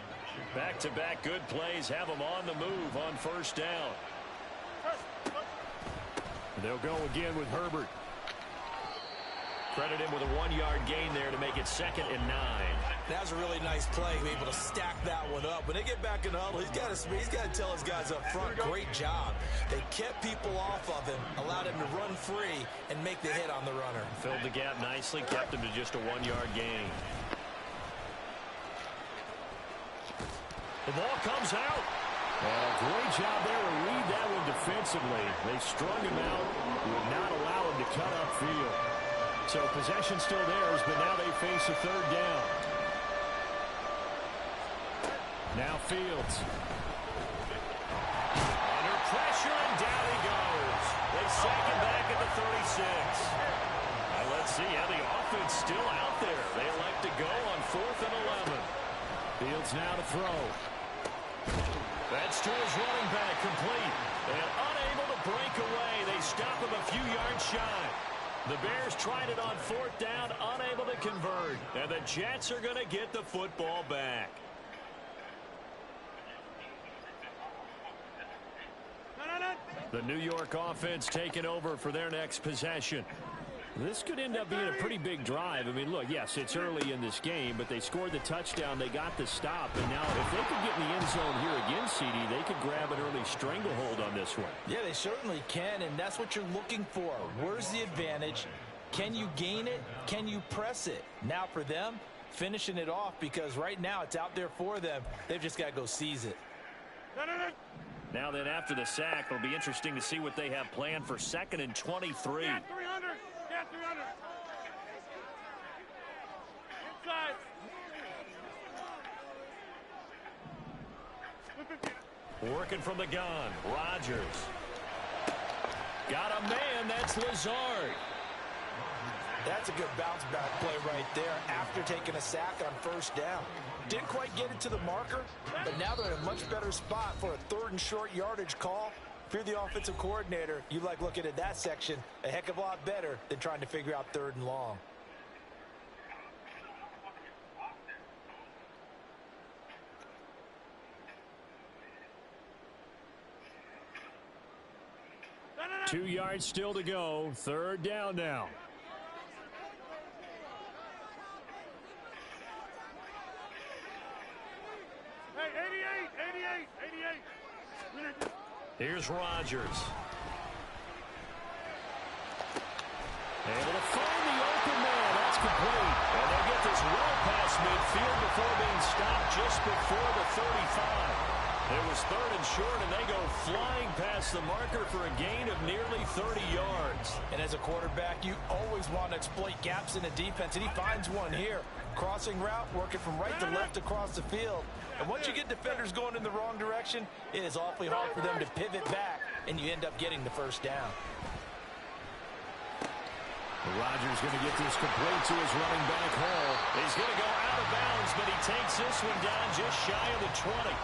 Back-to-back good plays have them on the move on first down. They'll go again with Herbert. Credit him with a 1-yard gain there to make it 2nd and 9. That was a really nice play, be able to stack that one up. When they get back in the huddle, he's got to tell his guys up front, great job. They kept people off of him, allowed him to run free and make the hit on the runner. Filled the gap nicely, kept him to just a 1-yard gain. The ball comes out. And a great job there to read that one defensively. They strung him out, would not allow him to cut upfield. So possession still theirs, but now they face a 3rd down. Now Fields. Under pressure, and down he goes. They sack him back at the 36. Now let's see how the offense still out there. They elect to go on 4th and 11. Fields now to throw. That's to his running back, complete. And unable to break away. They stop him a few yards shy. The Bears tried it on 4th down, unable to convert. And the Jets are going to get the football back. The New York offense taking over for their next possession. This could end up being a pretty big drive. I mean, look, yes, it's early in this game, but they scored the touchdown. They got the stop. And now if they could get in the end zone here again, CD, they could grab an early stranglehold on this one. Yeah, they certainly can, and that's what you're looking for. Where's the advantage? Can you gain it? Can you press it? Now for them, finishing it off, because right now it's out there for them. They've just got to go seize it. Now then, after the sack, it'll be interesting to see what they have planned for 2nd and 23. Yeah, 300. Yeah, 300. Inside. Working from the gun, Rodgers. Got a man, that's Lazard. That's a good bounce back play right there after taking a sack on 1st down. Didn't quite get it to the marker, but now they're in a much better spot for a 3rd and short yardage call. If you're the offensive coordinator, you like looking at that section a heck of a lot better than trying to figure out 3rd and long. No. 2 yards still to go. 3rd down now. Hey, 88. Here's Rodgers. Able to find the open man. That's complete. And they get this well past midfield before being stopped just before the 35. It was 3rd and short, and they go flying past the marker for a gain of nearly 30 yards. And as a quarterback, you always want to exploit gaps in the defense, and he finds one here. Crossing route, working from right to left across the field. And once you get defenders going in the wrong direction, it is awfully hard for them to pivot back, and you end up getting the 1st down. Rodgers going to get this complete to his running back, Hall. He's going to go out of bounds, but he takes this one down just shy of the 20.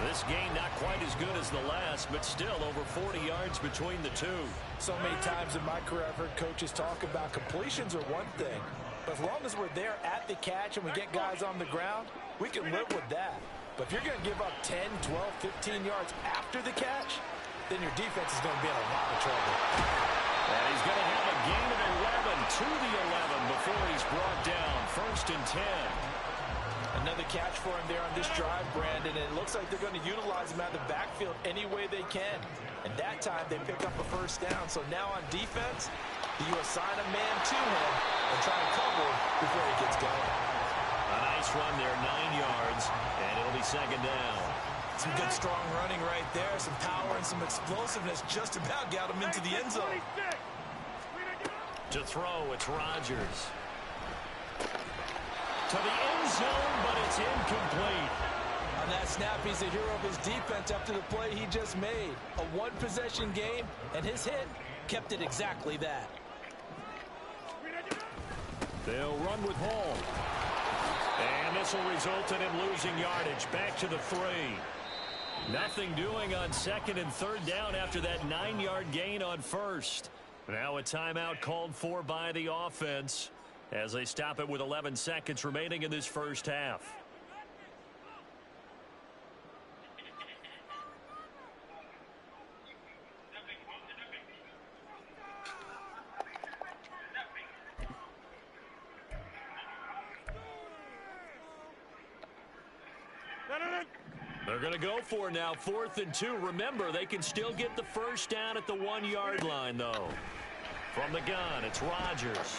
This gain not quite as good as the last, but still over 40 yards between the two. So many times in my career I've heard coaches talk about completions are one thing, but as long as we're there at the catch and we get guys on the ground, we can live with that. But if you're going to give up 10, 12, 15 yards after the catch, then your defense is going to be in a lot of trouble. And he's going to have a gain of 11 to the 11 before he's brought down. 1st and 10. Another catch for him there on this drive, Brandon, and it looks like they're going to utilize him out of the backfield any way they can. And that time they pick up a 1st down. So now on defense, you assign a man to him and try to cover him before he gets going. A nice run there, 9 yards, and it'll be 2nd down. Some good strong running right there, some power and some explosiveness just about got him into the end zone. To throw, it's Rodgers. To the end zone, but it's incomplete. On that snap, he's a hero of his defense after the play he just made. A 1-possession game, and his hit kept it exactly that. They'll run with Hall. And this will result in him losing yardage. Back to the 3. Nothing doing on 2nd and 3rd down after that 9-yard gain on 1st. Now a timeout called for by the offense as they stop it with 11 seconds remaining in this first half. They're going to go for now 4th and 2. Remember, they can still get the first down at the 1-yard line, though. From the gun, it's Rodgers.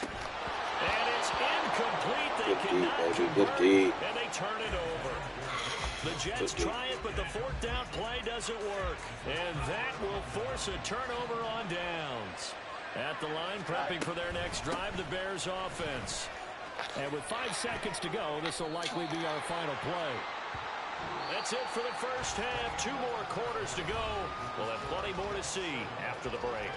And it's incomplete. They cannot convert, and they turn it over. The Jets try it, but the 4th down play doesn't work. And that will force a turnover on downs. At the line, prepping for their next drive, the Bears offense. And with 5 seconds to go, this will likely be our final play. That's it for the first half. 2 more quarters to go. We'll have plenty more to see after the break.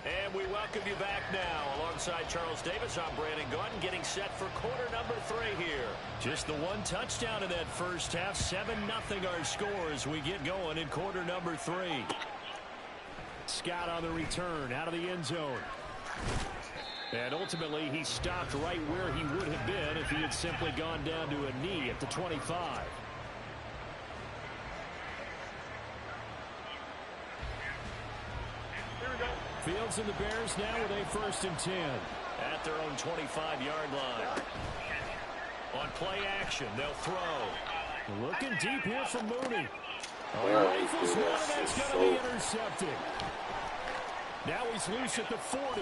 And we welcome you back now. Alongside Charles Davis, I'm Brandon Gordon, getting set for quarter number 3 here. Just the 1 touchdown in that first half. 7-0 our score as we get going in quarter number 3. Scott on the return out of the end zone. And ultimately, he stopped right where he would have been if he had simply gone down to a knee at the 25. Fields and the Bears now with a 1st and 10. At their own 25-yard line. On play action, they'll throw. Looking deep here from Mooney. Rifles one, and that's going to be intercepted. Now he's loose at the 40.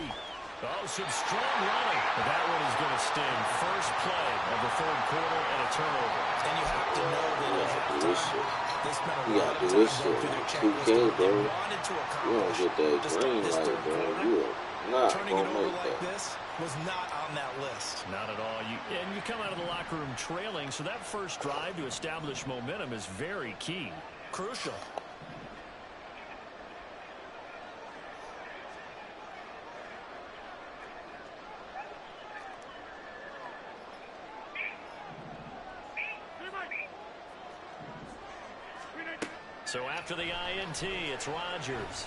Oh, some strong running. That one is going to sting. First play of the 3rd quarter and a turnover. And you have to know that this meant a lot of do time this going shit. through their 2K, checklist. bro. They wanted to You don't accomplish get that to start green this light, 3rd bro. quarter. You are not Turning it gonna over make like that. this was not on that list. Not at all. And you come out of the locker room trailing, so that first drive to establish momentum is very key. Crucial. So after the INT, it's Rodgers.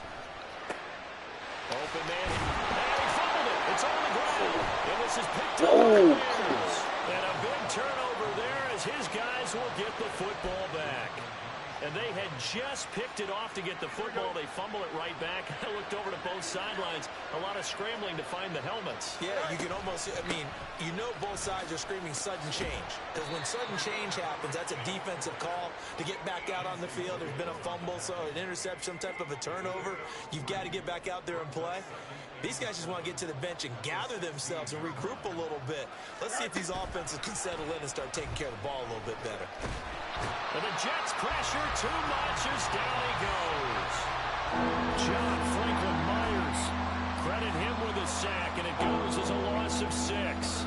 Open man. And he fumbled it. It's on the ground. And this is picked up by the Bears. And a big turnover there as his guys will get the football back. And they had just picked it off to get the football. They fumble it right back. I looked over to both sidelines. A lot of scrambling to find the helmets. Yeah, you can almost, I mean, you know both sides are screaming sudden change. Because when sudden change happens, that's a defensive call to get back out on the field. There's been a fumble, so an interception, some type of a turnover. You've got to get back out there and play. These guys just want to get to the bench and gather themselves and regroup a little bit. Let's see if these offenses can settle in and start taking care of the ball a little bit better. And the Jets pressure too much as down he goes. John Franklin Myers. Credit him with a sack, and it goes as a loss of 6.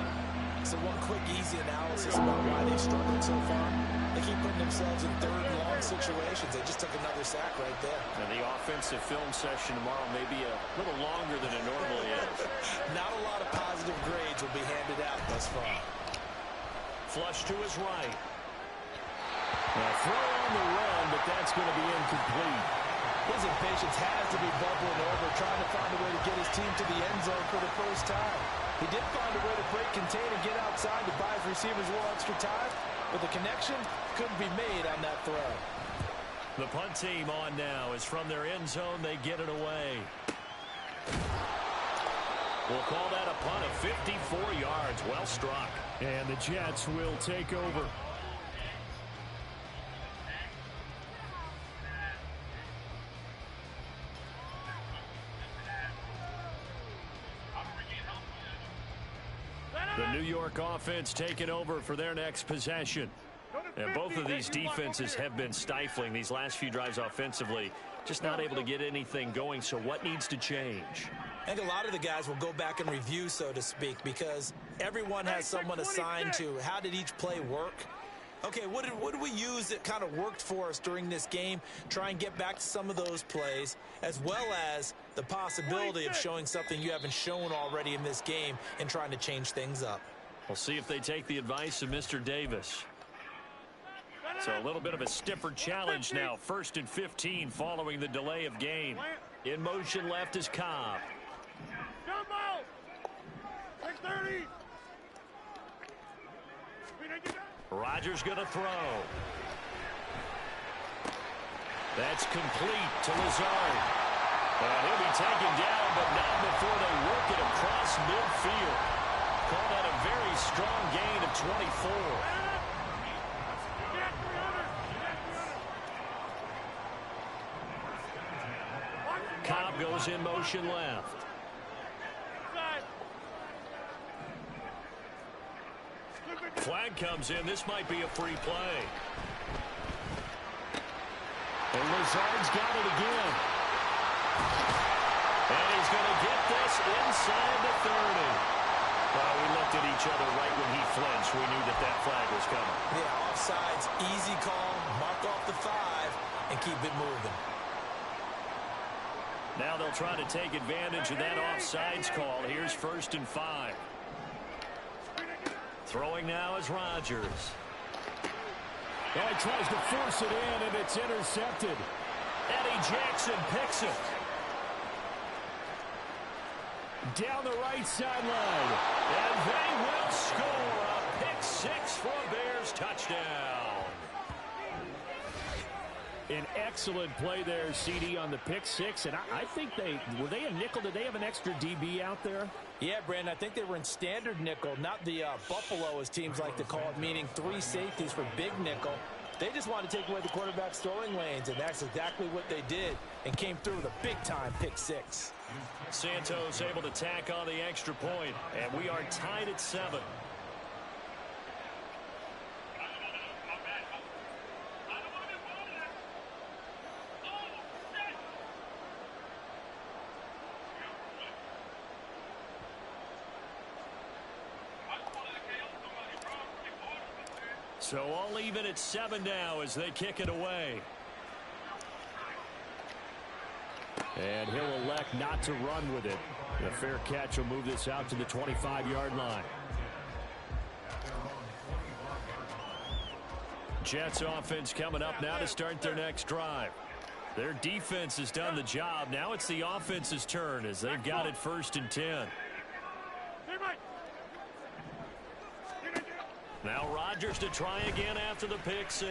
So one quick, easy analysis about why they've struggled so far. They keep putting themselves in 3rd and long situations. They just took another sack right there. And the offensive film session tomorrow may be a little longer than it normally is. Not a lot of positive grades will be handed out thus far. Flush to his right. Now throw on the run, but that's going to be incomplete. His impatience has to be bubbling over, trying to find a way to get his team to the end zone for the first time. He did find a way to break contain and get outside to buy his receivers a little extra time, but the connection couldn't be made on that throw. The punt team on now is from their end zone. They get it away. We'll call that a punt of 54 yards. Well struck. And the Jets will take over. The New York offense taking over for their next possession. And both of these defenses have been stifling these last few drives offensively. Just not able to get anything going, so what needs to change? I think a lot of the guys will go back and review, so to speak, because everyone has someone assigned to how did each play work. Okay, what did we use that kind of worked for us during this game? Try and get back to some of those plays, as well as the possibility of showing something you haven't shown already in this game and trying to change things up. We'll see if they take the advice of Mr. Davis. So a little bit of a stiffer challenge now. 1st and 15 following the delay of game. In motion left is Cobb. Jumbo! 630! Rodgers going to throw. That's complete to Lazard. And he'll be taken down, but not before they work it across midfield. Call that a very strong gain of 24. Cobb goes in motion left. Flag comes in. This might be a free play. And Lazard's got it again. And he's going to get this inside the 30. Well, we looked at each other right when he flinched. We knew that that flag was coming. Yeah, offsides, easy call. Mark off the 5 and keep it moving. Now they'll try to take advantage of that offsides call. Here's 1st and 5. Throwing now is Rodgers. Oh, he tries to force it in, and it's intercepted. Eddie Jackson picks it. Down the right sideline. And they will score a pick 6 for a Bears touchdown. An excellent play there, CD, on the pick 6. And I think were they a nickel? Did they have an extra DB out there? Yeah, Brandon, I think they were in standard nickel, not the Buffalo, as teams like to call it, meaning 3 safeties for big nickel. They just wanted to take away the quarterback's throwing lanes, and that's exactly what they did and came through with a big-time pick 6. Santos able to tack on the extra point, and we are tied at 7. So all even at 7 now as they kick it away. And he'll elect not to run with it. A fair catch will move this out to the 25-yard line. Jets offense coming up now to start their next drive. Their defense has done the job. Now it's the offense's turn as they've got it 1st and 10. Now Rodgers to try again after the pick 6. He's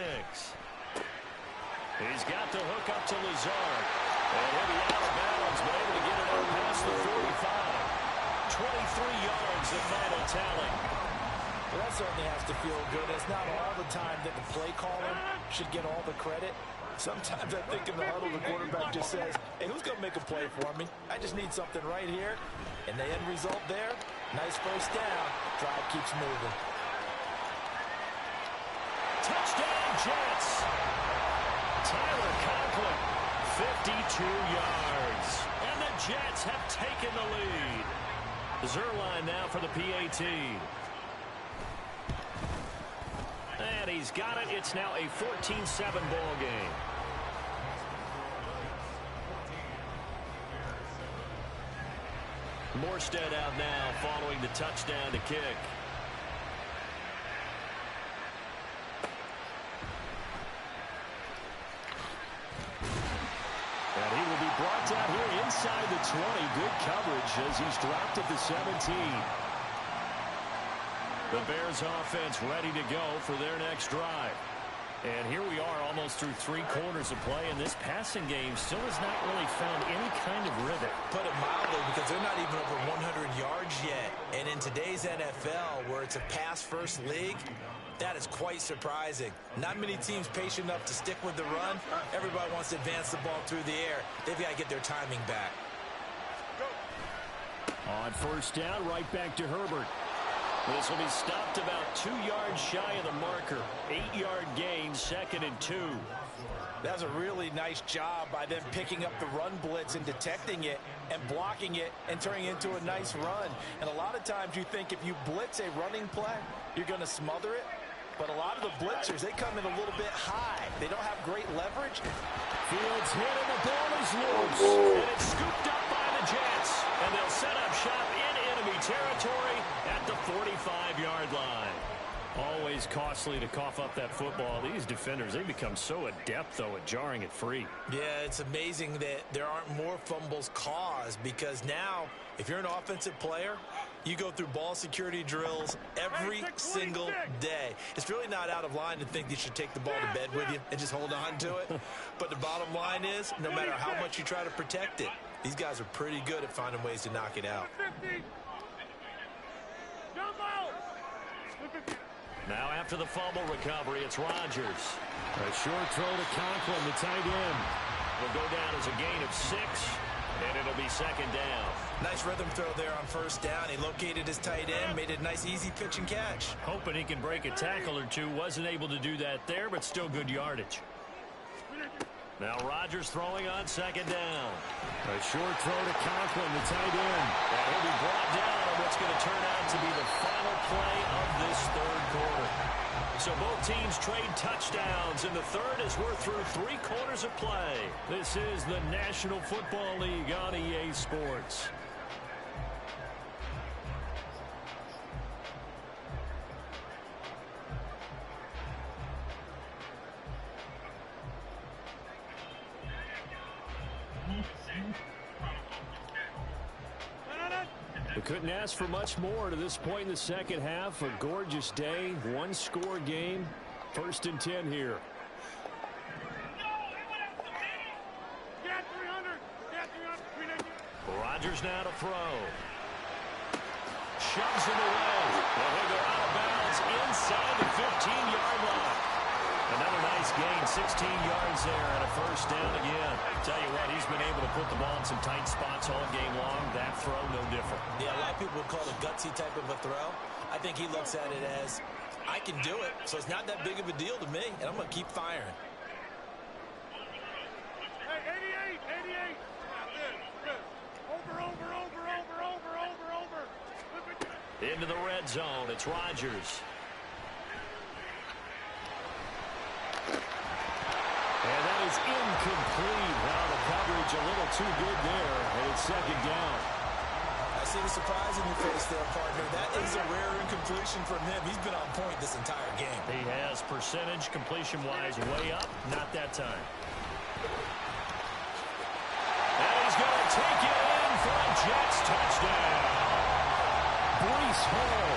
got the hook up to Lazard. And he'll be out of bounds, but able to get it out past the 45. 23 yards, the final tally. Well, that certainly has to feel good. It's not all the time that the play caller should get all the credit. Sometimes I think in the huddle, the quarterback just says, hey, who's going to make a play for me? I just need something right here. And the end result there, nice 1st down. Drive keeps moving. Touchdown, Jets. Tyler Conklin, 52 yards. And the Jets have taken the lead. Zerline now for the PAT. And he's got it. It's now a 14-7 ball game. Morstead out now following the touchdown to kick. And he will be brought down here inside the 20. Good coverage as he's dropped at the 17. The Bears offense ready to go for their next drive. And here we are almost through 3 quarters of play, and this passing game still has not really found any kind of rhythm. Put it mildly, because they're not even over 100 yards yet. And in today's NFL, where it's a pass-first league, that is quite surprising. Not many teams patient enough to stick with the run. Everybody wants to advance the ball through the air. They've got to get their timing back. On 1st down, right back to Herbert. This will be stopped about 2 yards shy of the marker. 8-yard gain, 2nd and 2. That was a really nice job by them picking up the run blitz and detecting it and blocking it and turning it into a nice run. And a lot of times you think if you blitz a running play, you're going to smother it. But a lot of the blitzers, they come in a little bit high. They don't have great leverage. Fields hit and the ball is loose. And it's scooped up by the Jets. And they'll set up shop in enemy territory at the 45-yard line. Always costly to cough up that football. These defenders, they become so adept, though, at jarring it free. Yeah, it's amazing that there aren't more fumbles caused, because now, if you're an offensive player, you go through ball security drills every single day. It's really not out of line to think you should take the ball to bed with you and just hold on to it. But the bottom line is, no matter how much you try to protect it, these guys are pretty good at finding ways to knock it out. Now after the fumble recovery, it's Rodgers. A short throw to Conklin, the tight end. Will go down as a gain of 6, and it'll be second down. Nice rhythm throw there on first down. He located his tight end, made it a nice easy pitch and catch. Hoping he can break a tackle or two. Wasn't able to do that there, but still good yardage. Now Rodgers throwing on second down. A short throw to Conklin, the tight end. And he'll be brought down on what's going to turn out to be the final play of this third quarter. So both teams trade touchdowns, and the third as we're through 3 quarters of play. This is the National Football League on EA Sports. We couldn't ask for much more to this point in the second half. A gorgeous day, 1-score game. 1st and 10 here. Rodgers now to throw. Shoves him away. Well, he'll go out of bounds inside the 15-yard line. Another nice gain, 16 yards there, and a first down again. Tell you what, he's been able to put the ball in some tight spots all game long. That throw, no different. Yeah, a lot of people would call it a gutsy type of a throw. I think he looks at it as, I can do it, so it's not that big of a deal to me, and I'm going to keep firing. Hey, 88. Over. Into the red zone, it's Rodgers. And that is incomplete. Wow, the coverage a little too good there, and it's second down. I see the surprise in your face there, partner. That is a rare incompletion from him. He's been on point this entire game. He has percentage completion-wise way up. Not that time. And he's going to take it in for a Jets touchdown. Breece Hall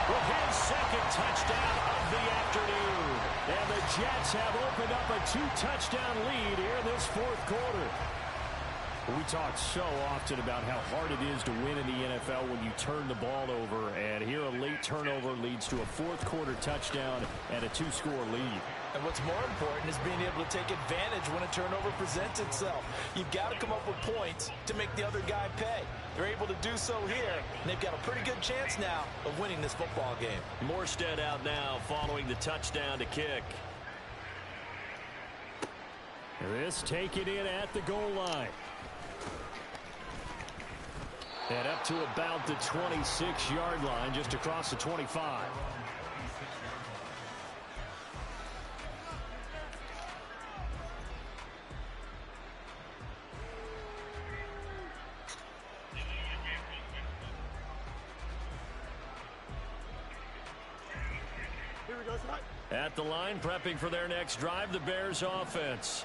with his second touchdown of the afternoon. And the Jets have opened up a 2-touchdown lead here in this fourth quarter. We talk so often about how hard it is to win in the NFL when you turn the ball over. And here a late turnover leads to a fourth quarter touchdown and a 2-score lead. And what's more important is being able to take advantage when a turnover presents itself. You've got to come up with points to make the other guy pay. They're able to do so here, and they've got a pretty good chance now of winning this football game. Morstead out now following the touchdown to kick. This taken in at the goal line. And up to about the 26-yard line, just across the 25. At the line, prepping for their next drive, the Bears offense.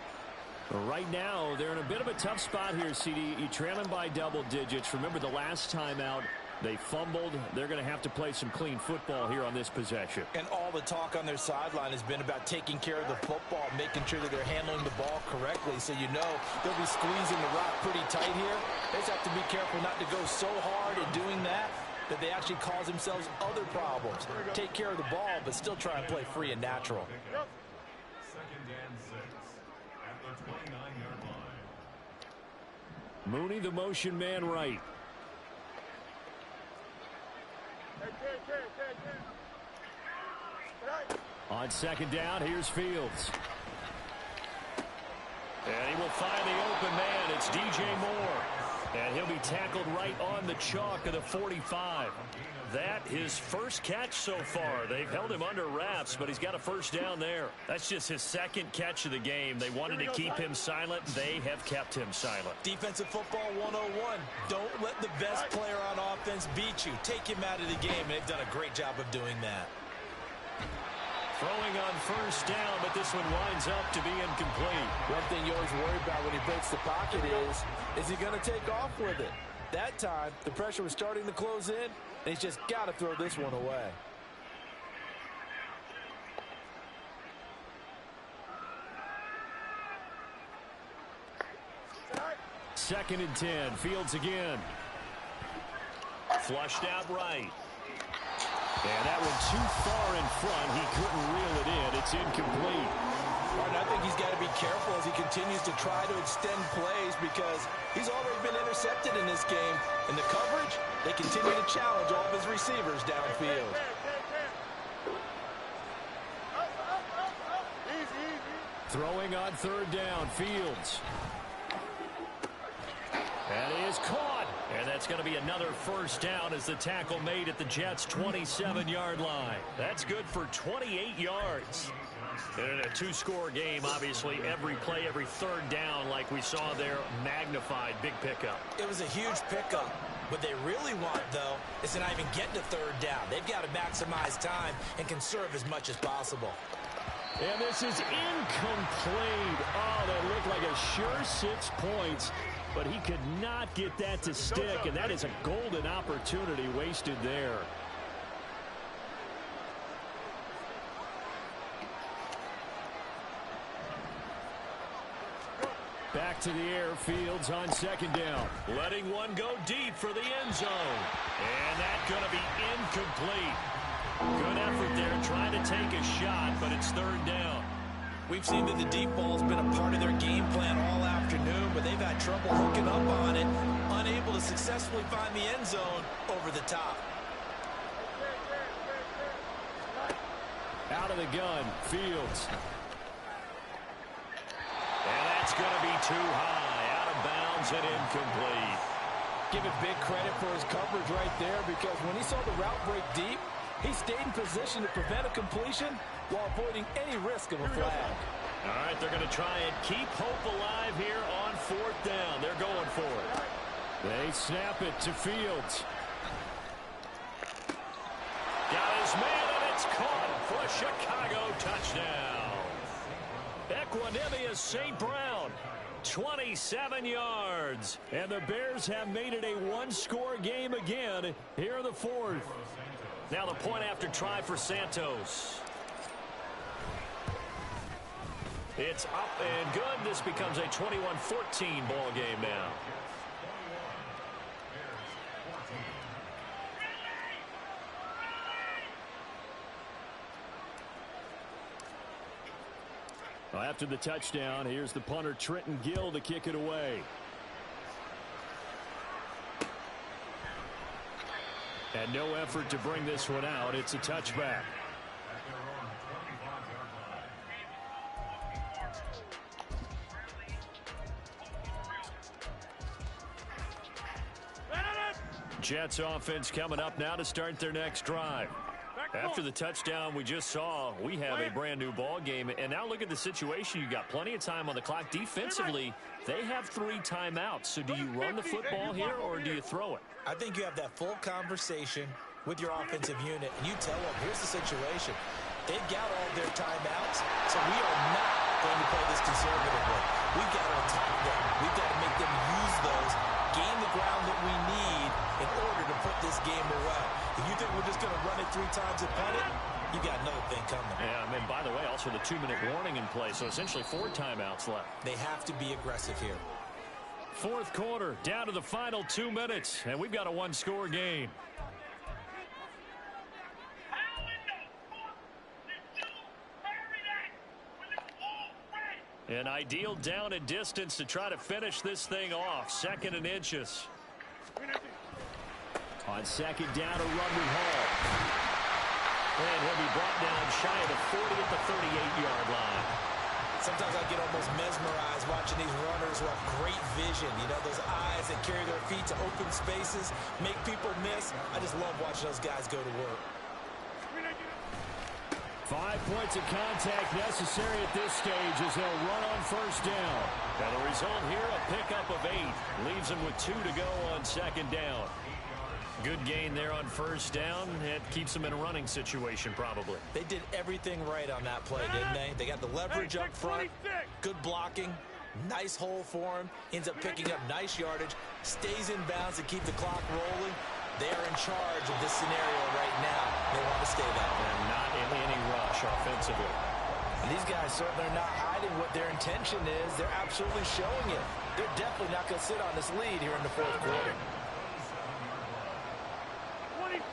Right now, they're in a bit of a tough spot here, CD. You're trailing by double digits. Remember the last time out, they fumbled. They're going to have to play some clean football here on this possession. And all the talk on their sideline has been about taking care of the football, making sure that they're handling the ball correctly. So you know they'll be squeezing the rock pretty tight here. They just have to be careful not to go so hard in doing that they actually cause themselves other problems. Take care of the ball, but still try and play free and natural. Second and 6 at the 29-yard line. Mooney, the motion man right. On second down, here's Fields. And he will find the open man. It's DJ Moore. And he'll be tackled right on the chalk of the 45. That his first catch so far. They've held him under wraps, but he's got a first down there. That's just his second catch of the game. They wanted to keep him silent. They have kept him silent. Defensive football 101. Don't let the best player on offense beat you. Take him out of the game, and they've done a great job of doing that. Throwing on first down, but this one winds up to be incomplete. One thing you always worry about when he breaks the pocket is he going to take off with it? That time, the pressure was starting to close in, and he's just got to throw this one away. Second and 10. Fields again. Flushed out right. And that one too far in front. He couldn't reel it in. It's incomplete. Martin, I think he's got to be careful as he continues to try to extend plays because he's already been intercepted in this game. In the coverage, they continue to challenge all of his receivers downfield. Throwing on third down, Fields. That is caught. And that's going to be another first down as the tackle made at the Jets' 27-yard line. That's good for 28 yards. And in a two-score game, obviously, every play, every third down, like we saw there, magnified, big pickup. It was a huge pickup. What they really want, though, is to not even get to third down. They've got to maximize time and conserve as much as possible. And this is incomplete. Oh, that looked like a sure 6 points. But he could not get that to stick, and that is a golden opportunity wasted there. Back to the air, Fields on second down. Letting one go deep for the end zone. And that's going to be incomplete. Good effort there, trying to take a shot, but it's third down. We've seen that the deep ball's been a part of their game plan all afternoon, but they've had trouble hooking up on it, unable to successfully find the end zone over the top. Out of the gun, Fields. And that's going to be too high, out of bounds and incomplete. Give it big credit for his coverage right there because when he saw the route break deep, he stayed in position to prevent a completion while avoiding any risk of a flag. All right, they're going to try and keep hope alive here on fourth down. They're going for it. They snap it to Fields. Got his man, and it's caught for a Chicago touchdown. Equanimous St. Brown, 27 yards. And the Bears have made it a one-score game again here in the fourth. Now the point after try for Santos. It's up and good. This becomes a 21-14 ball game now. Well, after the touchdown, here's the punter Trenton Gill to kick it away. And no effort to bring this one out. It's a touchback. Jets offense coming up now to start their next drive. After the touchdown we just saw, we have a brand new ball game. And now look at the situation. You got plenty of time on the clock. Defensively, they have 3 timeouts. So do you run the football here or do you throw it? I think you have that full conversation with your offensive unit, and you tell them, here's the situation. They've got all their timeouts, so we are not going to play this conservatively. We've got to attack them. We've got to make them use those, gain the ground that we need in order to put this game away. If you think we're just going to run it 3 times and punt it, you got another thing coming. Yeah, and by the way, also the 2-minute warning in play, so essentially 4 timeouts left. They have to be aggressive here. Fourth quarter, down to the final 2 minutes, and we've got a one-score game. An ideal down and distance to try to finish this thing off. 2nd and inches. On second down, a run with Hall. And he'll be brought down shy of the 40 at the 38-yard line. sometimes I get almost mesmerized watching these runners who have great vision. You know, those eyes that carry their feet to open spaces, make people miss. I just love watching those guys go to work. 5 points of contact necessary at this stage as they'll run on first down. And the result here, a pickup of 8. Leaves them with 2 to go on second down. Good gain there on first down. It keeps them in a running situation probably. They did everything right on that play, didn't they? They got the leverage up front, good blocking, nice hole for him, ends up picking up nice yardage, stays in bounds to keep the clock rolling. They are in charge of this scenario right now. They want to stay that way. They're not in any rush offensively. And these guys certainly are not hiding what their intention is. They're absolutely showing it. They're definitely not going to sit on this lead here in the fourth quarter. 26.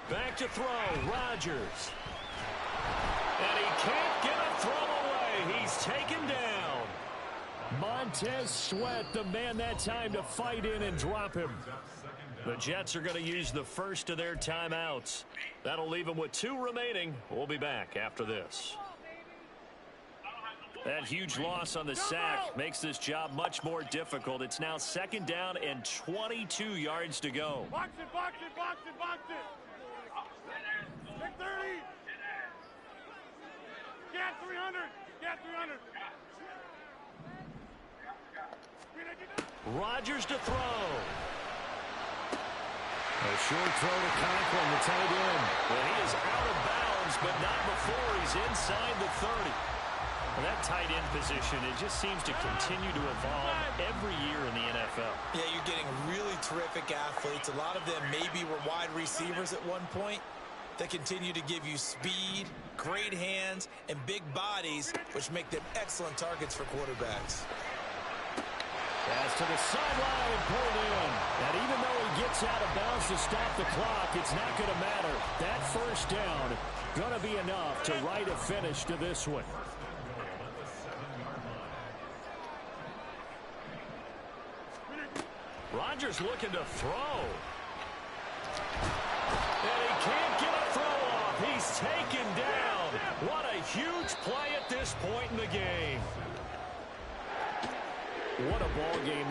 Back to throw, Rodgers. And he can't get a throw away. He's taken down. Montez Sweat, the man that time to fight in and drop him. The Jets are going to use the first of their timeouts. That'll leave them with 2 remaining. We'll be back after this. That huge loss on the sack makes this job much more difficult. It's now second down and 22 yards to go. Box it, box it, box it, box it. Take 30. Get 300. Get 300. Rodgers to throw. A short throw to Conklin, the tight end. Well, he is out of bounds, but not before he's inside the 30. Well, that tight end position, it just seems to continue to evolve every year in the NFL. Yeah, you're getting really terrific athletes. A lot of them maybe were wide receivers at one point. They continue to give you speed, great hands, and big bodies, which make them excellent targets for quarterbacks. Pass to the sideline and pulled in. And even though he gets out of bounds to stop the clock, it's not going to matter. That first down going to be enough to write a finish to this one. Rodgers looking to throw. And he can't get a throw off. He's taken down. What a huge play at this point in the game. What a ball game.